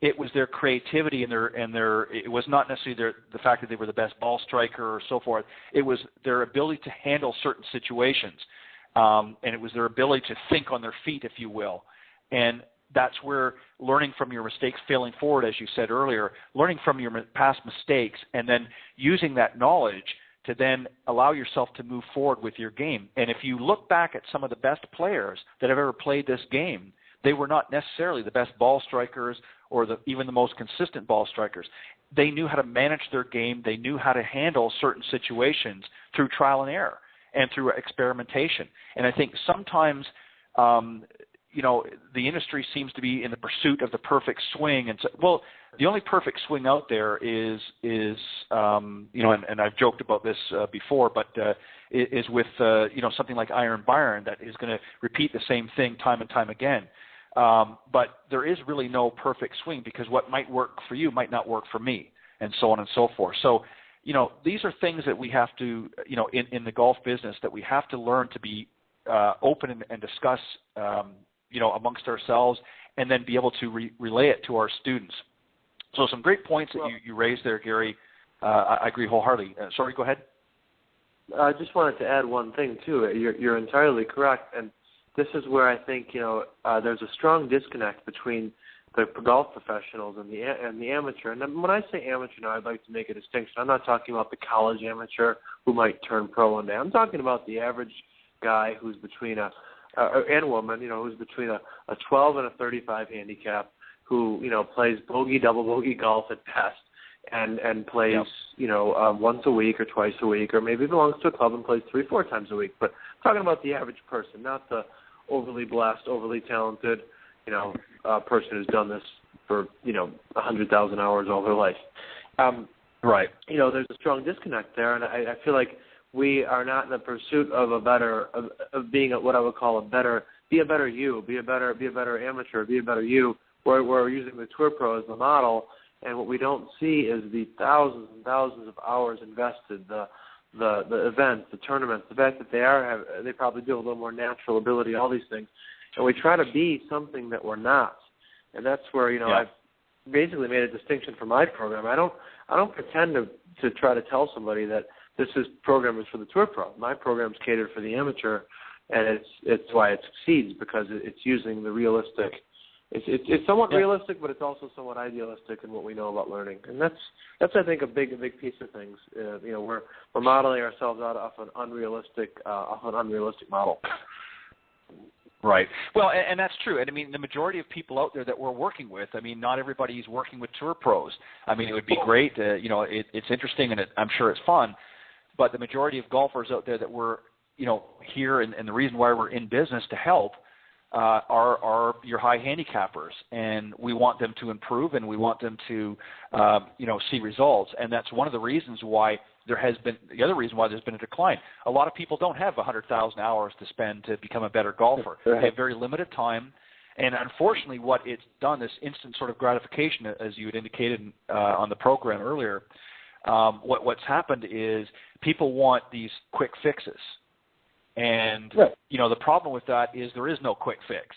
it was their creativity and it was not necessarily the fact that they were the best ball striker or so forth. It was their ability to handle certain situations, and it was their ability to think on their feet, if you will. And that's where learning from your mistakes, failing forward, as you said earlier, learning from your past mistakes, and then using that knowledge to then allow yourself to move forward with your game. And if you look back at some of the best players that have ever played this game, they were not necessarily the best ball strikers or even the most consistent ball strikers. They knew how to manage their game. They knew how to handle certain situations through trial and error and through experimentation. And I think sometimes, the industry seems to be in the pursuit of the perfect swing. And so, the only perfect swing out there is and I've joked about this before, but is with something like Iron Byron that is going to repeat the same thing time and time again. But there is really no perfect swing, because what might work for you might not work for me, and so on and so forth. So, these are things that we have to, in the golf business, that we have to learn to be open and discuss, amongst ourselves, and then be able to relay it to our students. So some great points that you raised there, Gary. I agree wholeheartedly. Sorry, go ahead. I just wanted to add one thing, too. You're entirely correct, and this is where I think there's a strong disconnect between the golf professionals and the amateur. And when I say amateur, I'd like to make a distinction. I'm not talking about the college amateur who might turn pro one day. I'm talking about the average guy who's between and woman, who's between a 12 and a 35 handicap, who plays bogey, double bogey golf at best, and plays once a week or twice a week, or maybe belongs to a club and plays 3-4 times a week. But talking about the average person, not the overly blessed, overly talented, person who's done this for 100,000 hours all their life. Right. There's a strong disconnect there, and I feel like we are not in the pursuit of of being what I would call be a better you, be a better amateur, be a better you. We're using the Tour Pro as the model, and what we don't see is the thousands and thousands of hours invested, the events, the tournaments, the fact that they probably do a little more natural ability, all these things, and we try to be something that we're not, and that's where basically made a distinction for my program. I don't pretend to try to tell somebody that this program is for the tour pro. My program's catered for the amateur, and it's why it succeeds, because it's using the realistic. It's somewhat realistic, but it's also somewhat idealistic in what we know about learning, and that's I think a big piece of things. We're modeling ourselves out off an unrealistic model. Right. Well, and that's true. And I mean, the majority of people out there that we're working with, I mean, not everybody's working with tour pros. I mean, it would be great. It's interesting, and I'm sure it's fun. But the majority of golfers out there that we're, here, and the reason why we're in business to help are your high handicappers, and we want them to improve, and we want them to, see results. And that's one of the reasons why the other reason why there's been a decline. A lot of people don't have 100,000 hours to spend to become a better golfer. Right. They have very limited time. And unfortunately, what it's done, this instant sort of gratification, as you had indicated on the program earlier, what's happened is people want these quick fixes. And, the problem with that is there is no quick fix.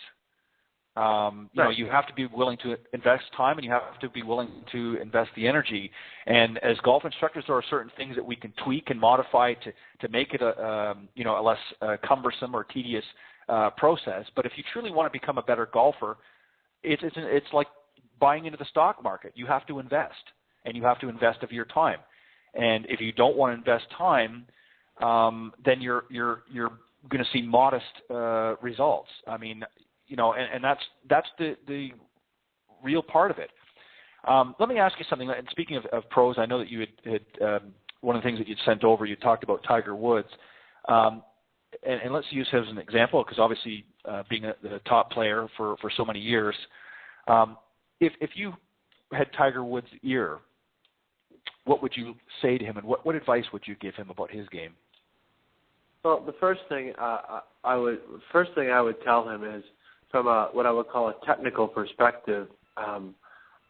You have to be willing to invest time, and you have to be willing to invest the energy. And as golf instructors, there are certain things that we can tweak and modify to make it a less cumbersome or tedious process. But if you truly want to become a better golfer, it's like buying into the stock market. You have to invest, and you have to invest of your time. And if you don't want to invest time, then you're going to see modest results. I mean, and that's the real part of it. Let me ask you something. And speaking of pros, I know that you had one of the things that you'd sent over, you talked about Tiger Woods. And let's use him as an example, because obviously being the top player for so many years, if you had Tiger Woods' ear, what would you say to him, and what advice would you give him about his game? Well, the first thing I would tell him is, from what I would call a technical perspective, and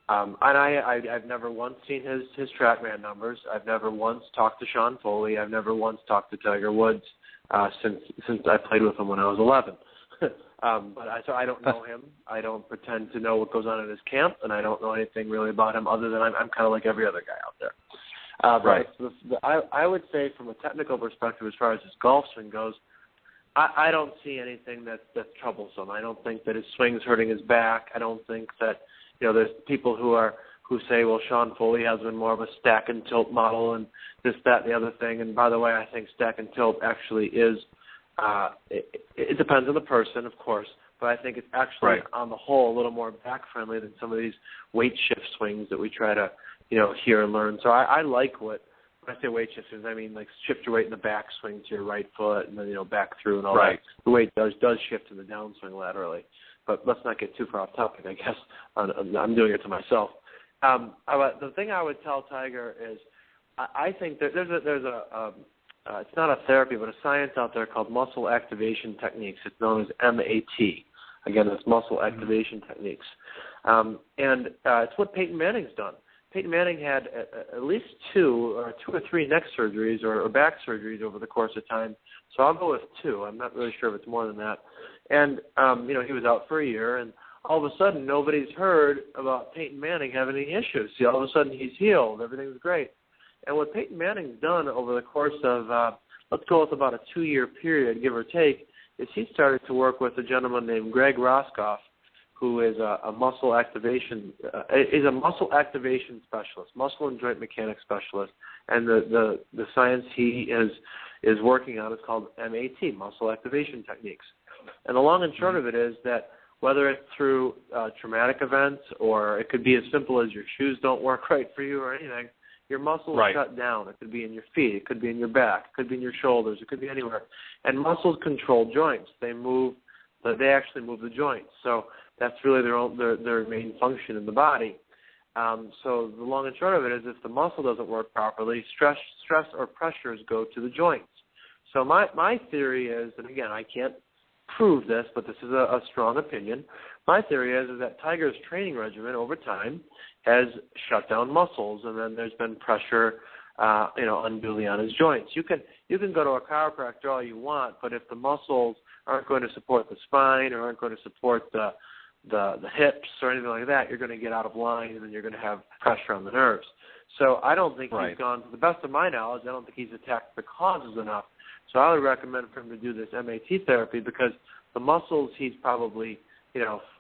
I've never once seen his TrackMan numbers. I've never once talked to Sean Foley. I've never once talked to Tiger Woods since I played with him when I was 11. So I don't know him. I don't pretend to know what goes on in his camp, and I don't know anything really about him other than I'm kind of like every other guy out there. Right. I would say, from a technical perspective, as far as his golf swing goes, I don't see anything that's troublesome. I don't think that his swing's hurting his back. I don't think that, there's people who say, well, Sean Foley has been more of a stack and tilt model and this, that, and the other thing. And by the way, I think stack and tilt actually is, it depends on the person, of course, but I think it's actually, on the whole, a little more back-friendly than some of these weight shift swings that we try to, hear and learn. So I like when I say weight shift swings, I mean like shift your weight in the backswing to your right foot and then, back through and all that. The weight does shift in the downswing laterally. But let's not get too far off topic, I guess. I'm doing it to myself. The thing I would tell Tiger is, I think that there's a it's not a therapy, but a science out there called muscle activation techniques. It's known as MAT. Again, it's muscle activation techniques. And it's what Peyton Manning's done. Peyton Manning had at least two or three neck surgeries or back surgeries over the course of time. So I'll go with 2. I'm not really sure if it's more than that. And, he was out for a year, and all of a sudden nobody's heard about Peyton Manning having any issues. See, all of a sudden he's healed. Everything's great. And what Peyton Manning's done over the course of, let's go with about a 2-year period, give or take, is he started to work with a gentleman named Greg Roscoff, who is a muscle activation specialist, muscle and joint mechanics specialist, and the science he is working on is called MAT, muscle activation techniques. And the long and short of it is that whether it's through traumatic events, or it could be as simple as your shoes don't work right for you or anything, your muscles shut down. It could be in your feet, it could be in your back, it could be in your shoulders, it could be anywhere. And muscles control joints. They actually move the joints. So that's really their main function in the body. So the long and short of it is, if the muscle doesn't work properly, stress or pressures go to the joints. So my theory is, and again, I can't prove this, but this is a strong opinion. My theory is that Tiger's training regimen over time has shut down muscles, and then there's been pressure, unduly on his joints. You can go to a chiropractor all you want, but if the muscles aren't going to support the spine or aren't going to support the the hips or anything like that, you're going to get out of line and then you're going to have pressure on the nerves. So I don't think he's gone, to the best of my knowledge, I don't think he's attacked the causes enough. So I would recommend for him to do this MAT therapy because the muscles he's probably,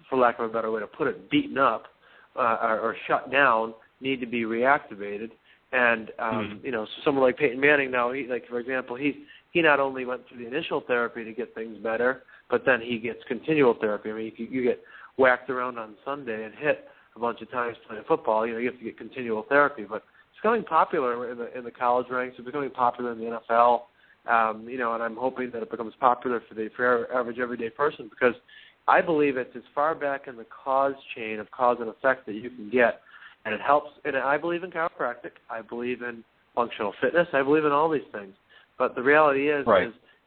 for lack of a better way to put it, beaten up or shut down need to be reactivated. And, so someone like Peyton Manning now, for example, he not only went through the initial therapy to get things better, but then he gets continual therapy. I mean, you get whacked around on Sunday and hit a bunch of times playing football, you have to get continual therapy. But it's becoming popular in the college ranks. It's becoming popular in the NFL. And I'm hoping that it becomes popular for the average everyday person because I believe it's as far back in the cause chain of cause and effect that you can get, and it helps. And I believe in chiropractic. I believe in functional fitness. I believe in all these things. But the reality is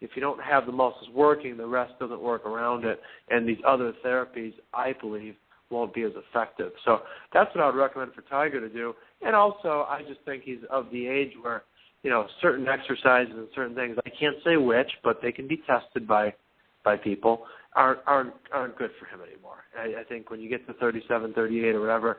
if you don't have the muscles working, the rest doesn't work around it, and these other therapies, I believe, won't be as effective. So that's what I would recommend for Tiger to do. And also, I just think he's of the age where, certain exercises and certain things, I can't say which, but they can be tested by people, aren't good for him anymore. I think when you get to 37, 38 or whatever,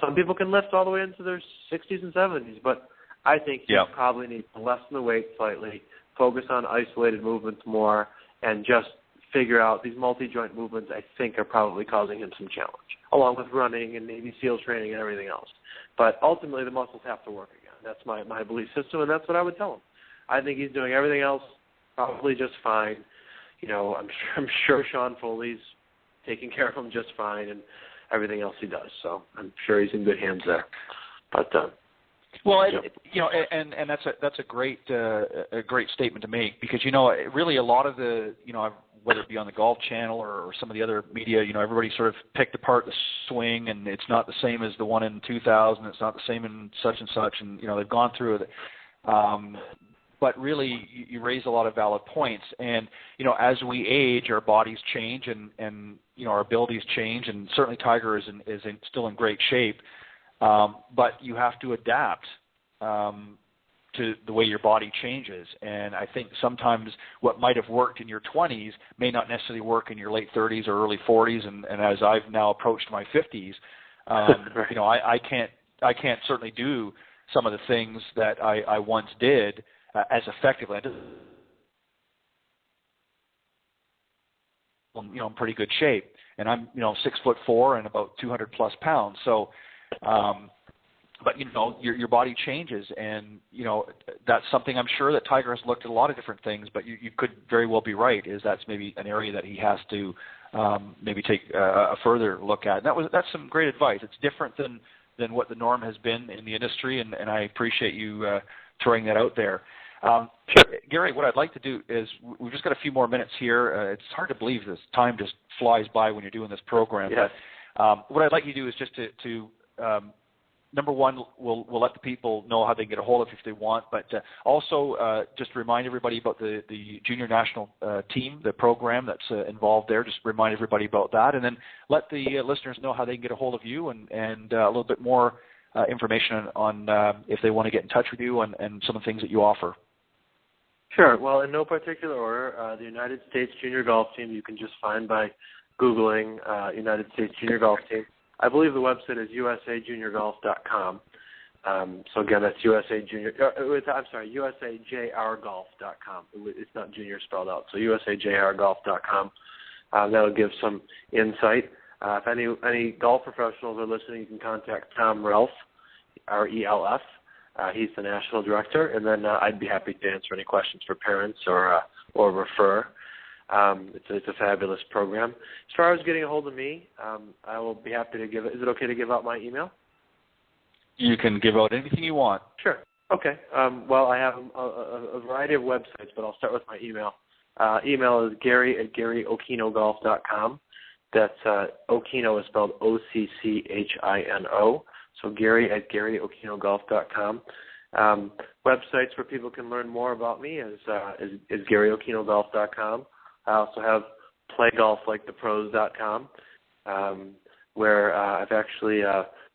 some people can lift all the way into their 60s and 70s, but I think he probably needs to lessen the weight slightly, focus on isolated movements more, and just figure out these multi-joint movements I think are probably causing him some challenge, along with running and Navy SEAL training and everything else. But ultimately the muscles have to work again. That's my belief system, and that's what I would tell him. I think he's doing everything else probably just fine. I'm sure Sean Foley's taking care of him just fine and everything else he does. So I'm sure he's in good hands there. But and that's a great statement to make because really a lot of the whether it be on the Golf Channel or some of the other media, everybody sort of picked apart the swing, and it's not the same as the one in 2000. It's not the same in such and such, and they've gone through it. But really, you raise a lot of valid points, and as we age, our bodies change, and our abilities change, and certainly Tiger is still in great shape. But you have to adapt to the way your body changes. And I think sometimes what might have worked in your 20s may not necessarily work in your late 30s or early 40s. And as I've now approached my 50s, I can't certainly do some of the things that I once did as effectively. I'm in pretty good shape, and I'm 6'4" and about 200 plus pounds. So, but your body changes, and that's something I'm sure that Tiger has looked at a lot of different things. But you could very well be right. That's maybe an area that he has to maybe take a further look at. And that's some great advice. It's different than what the norm has been in the industry, and I appreciate you throwing that out there. Gary, what I'd like to do is we've just got a few more minutes here. It's hard to believe this time just flies by when you're doing this program. Yes. But what I'd like you to do is just to number one, we'll let the people know how they can get a hold of you if they want, but also just remind everybody about the junior national team, the program that's involved there. Just remind everybody about that, and then let the listeners know how they can get a hold of you and a little bit more information on if they want to get in touch with you and some of the things that you offer. Sure. Well, in no particular order, the United States Junior Golf Team you can just find by Googling United States Junior Golf Team. I believe the website is usajuniorgolf.com. So again, that's usajrgolf.com. It's not junior spelled out. So usajrgolf.com. That'll give some insight. If any golf professionals are listening, you can contact Tom Relf, R-E-L-F. He's the national director, and then I'd be happy to answer any questions for parents or refer. It's a fabulous program. As far as getting a hold of me, I will be happy to give it. Is it okay to give out my email? You can give out anything you want. Sure. Okay. Well, I have a variety of websites, but I'll start with my email. Email is Gary@GaryOcchinoGolf.com. That's Occhino is spelled O-C-C-H-I-N-O. So Gary@GaryOcchinoGolf.com. Websites where people can learn more about me is GaryOcchinoGolf.com. I also have PlayGolfLikeThePros.com, where I've actually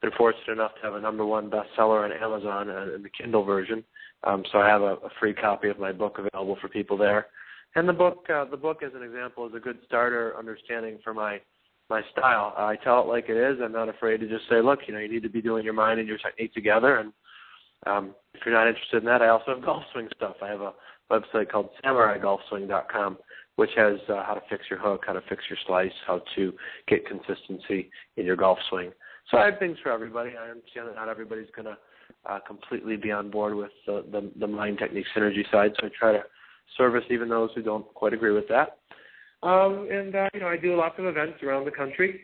been fortunate enough to have a #1 bestseller on Amazon in the Kindle version. So I have a free copy of my book available for people there. And the book, as an example, is a good starter understanding for my my style. I tell it like it is. I'm not afraid to just say, look, you need to be doing your mind and your technique together. And if you're not interested in that, I also have golf swing stuff. I have a website called SamuraiGolfSwing.com, which has how to fix your hook, how to fix your slice, how to get consistency in your golf swing. So I have things for everybody. I understand that not everybody's going to completely be on board with the mind technique synergy side, so I try to service even those who don't quite agree with that. I do lots of events around the country,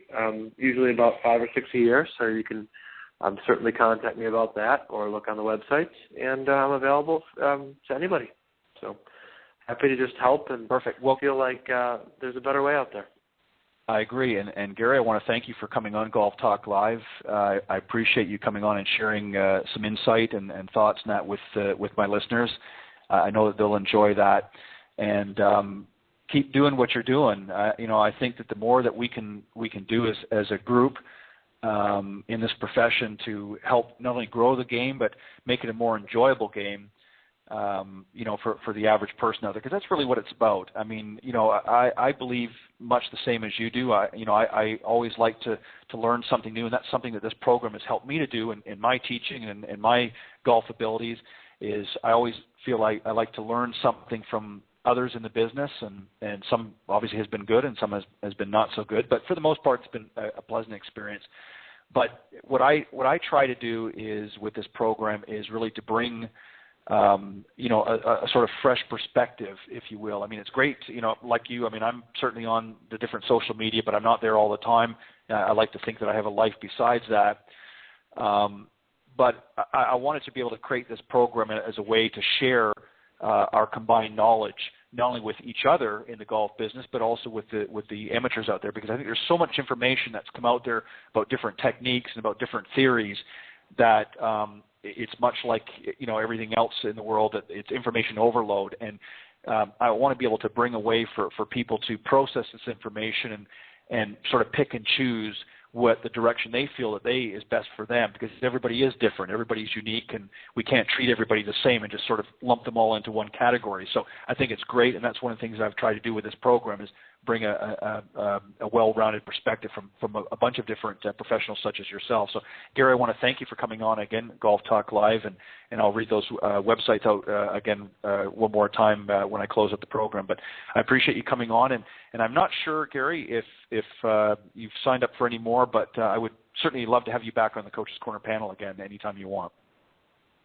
usually about 5 or 6 a year, so you can certainly contact me about that or look on the website, and I'm available to anybody. So happy to just help and Perfect. Well, feel like there's a better way out there. I agree. And Gary, I want to thank you for coming on Golf Talk Live. I appreciate you coming on and sharing some insight and thoughts on that with my listeners. I know that they'll enjoy that. And keep doing what you're doing. I think that the more that we can do as a group in this profession to help not only grow the game, but make it a more enjoyable game, for the average person out there, because that's really what it's about. I mean, I believe much the same as you do. I always like to learn something new, and that's something that this program has helped me to do in my teaching and my golf abilities. Is I always feel like I like to learn something from others in the business, and some obviously has been good and some has been not so good, but for the most part it's been a pleasant experience. But what I try to do is with this program is really to bring a sort of fresh perspective, if you will. I mean, it's great, like you, I mean, I'm certainly on the different social media, but I'm not there all the time. I like to think that I have a life besides that. But I wanted to be able to create this program as a way to share our combined knowledge, not only with each other in the golf business, but also with the amateurs out there, because I think there's so much information that's come out there about different techniques and about different theories that it's much like everything else in the world, that it's information overload. And I want to be able to bring a way for people to process this information and sort of pick and choose what the direction they feel that is best for them, because everybody is different, everybody's unique, and we can't treat everybody the same and just sort of lump them all into one category. So I think it's great, and that's one of the things I've tried to do with this program is bring a well-rounded perspective from a bunch of different professionals such as yourself. So Gary, I want to thank you for coming on again, Golf Talk Live, and I'll read those websites out again one more time when I close up the program. But I appreciate you coming on, and I'm not sure, Gary, if you've signed up for any more, but I would certainly love to have you back on the Coach's Corner panel again anytime you want.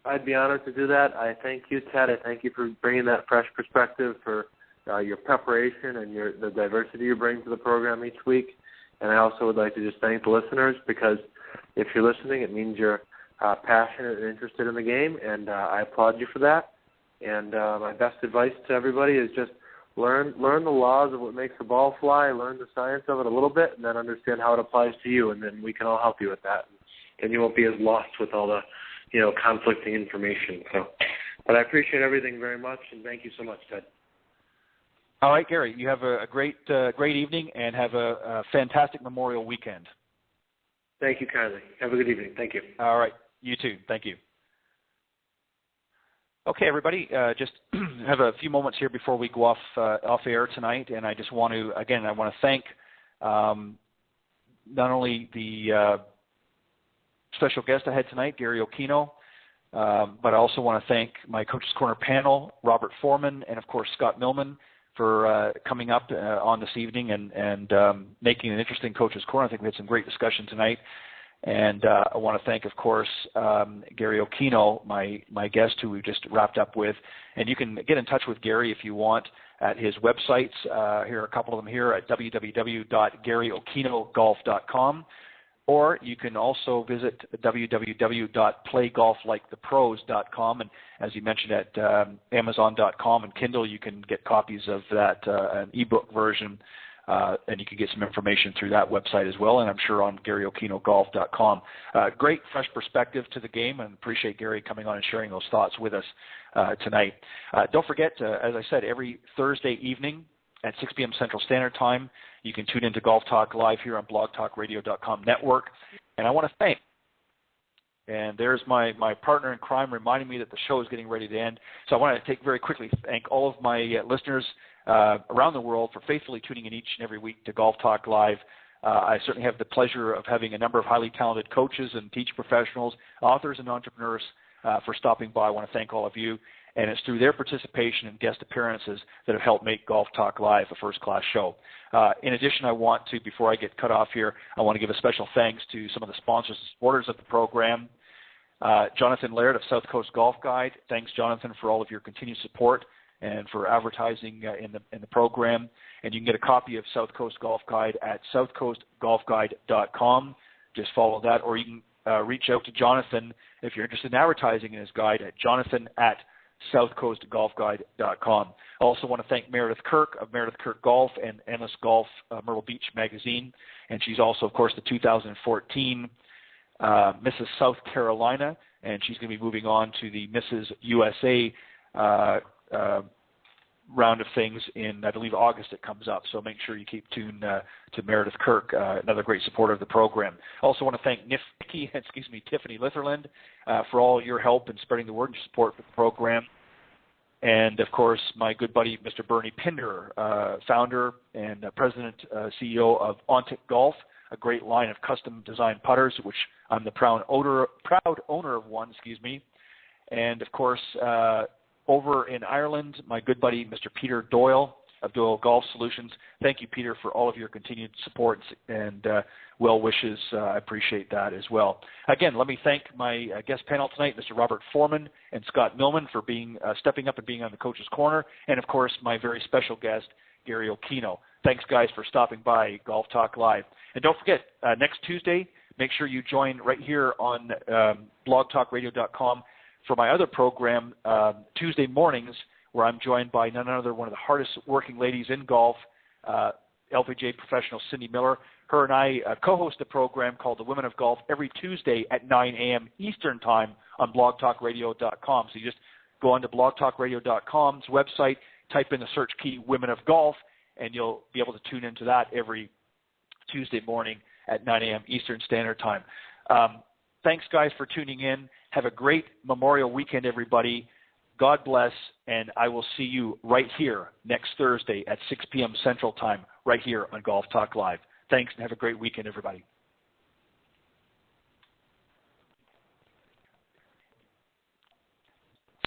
I'd be honored to do that. I thank you, Ted. I thank you for bringing that fresh perspective, for your preparation and the diversity you bring to the program each week. And I also would like to just thank the listeners, because if you're listening, it means you're passionate and interested in the game, and I applaud you for that. And my best advice to everybody is just learn the laws of what makes the ball fly, learn the science of it a little bit, and then understand how it applies to you, and then we can all help you with that. And you won't be as lost with all the conflicting information. But I appreciate everything very much, and thank you so much, Ted. All right, Gary, you have a great evening, and have a fantastic Memorial weekend. Thank you kindly. Have a good evening. Thank you. All right. You too. Thank you. Okay, everybody, just have a few moments here before we go off air tonight, and I just want to thank not only the special guest I had tonight, Gary Occhino, but I also want to thank my Coach's Corner panel, Robert Forman, and of course Scott Millman, for coming up on this evening and making an interesting Coach's Corner. I think we had some great discussion tonight. And I want to thank, of course, Gary Occhino, my guest, who we've just wrapped up with. And you can get in touch with Gary if you want at his websites. Here are a couple of them here at www.GaryOcchinoGolf.com. Or you can also visit www.playgolflikethepros.com. And as you mentioned, at Amazon.com and Kindle, you can get copies of that, an ebook version, and you can get some information through that website as well. And I'm sure on GaryOcchinoGolf.com. Great fresh perspective to the game, and appreciate Gary coming on and sharing those thoughts with us tonight. Don't forget, as I said, every Thursday evening at 6 p.m. Central Standard Time, you can tune into Golf Talk Live here on blogtalkradio.com network. And I want to thank, and there's my partner in crime reminding me that the show is getting ready to end. So I want to very quickly thank all of my listeners around the world for faithfully tuning in each and every week to Golf Talk Live. I certainly have the pleasure of having a number of highly talented coaches and teaching professionals, authors, and entrepreneurs for stopping by. I want to thank all of you. And it's through their participation and guest appearances that have helped make Golf Talk Live a first-class show. In addition, I want to, before I get cut off here, I want to give a special thanks to some of the sponsors and supporters of the program. Jonathan Laird of South Coast Golf Guide. Thanks, Jonathan, for all of your continued support and for advertising in the program. And you can get a copy of South Coast Golf Guide at southcoastgolfguide.com. Just follow that, or you can reach out to Jonathan if you're interested in advertising in his guide at jonathan@southcoastgolfguide.com. I also want to thank Meredith Kirk of Meredith Kirk Golf and Endless Golf Myrtle Beach Magazine. And she's also, of course, the 2014 Mrs. South Carolina, and she's going to be moving on to the Mrs. USA round of things in, I believe, August it comes up. So make sure you keep tuned to Meredith Kirk, another great supporter of the program. Also want to thank Tiffany Litherland for all your help in spreading the word and support for the program. And, of course, my good buddy, Mr. Bernie Pinder, founder and president, CEO of Ontic Golf, a great line of custom-designed putters, which I'm the proud owner of one, And, of course, over in Ireland, my good buddy, Mr. Peter Doyle of Doyle Golf Solutions. Thank you, Peter, for all of your continued support and well wishes. I appreciate that as well. Again, let me thank my guest panel tonight, Mr. Robert Forman and Scott Millman, for stepping up and being on the Coach's Corner, and, of course, my very special guest, Gary Occhino. Thanks, guys, for stopping by Golf Talk Live. And don't forget, next Tuesday, make sure you join right here on blogtalkradio.com for my other program, Tuesday mornings, where I'm joined by none other one of the hardest working ladies in golf, LPGA professional Cindy Miller. Her and I co-host a program called The Women of Golf every Tuesday at 9 a.m. Eastern Time on blogtalkradio.com. So you just go on to blogtalkradio.com's website, type in the search key Women of Golf, and you'll be able to tune into that every Tuesday morning at 9 a.m. Eastern Standard Time. Thanks, guys, for tuning in. Have a great Memorial Weekend, everybody. God bless, and I will see you right here next Thursday at 6 p.m. Central Time, right here on Golf Talk Live. Thanks, and have a great weekend, everybody.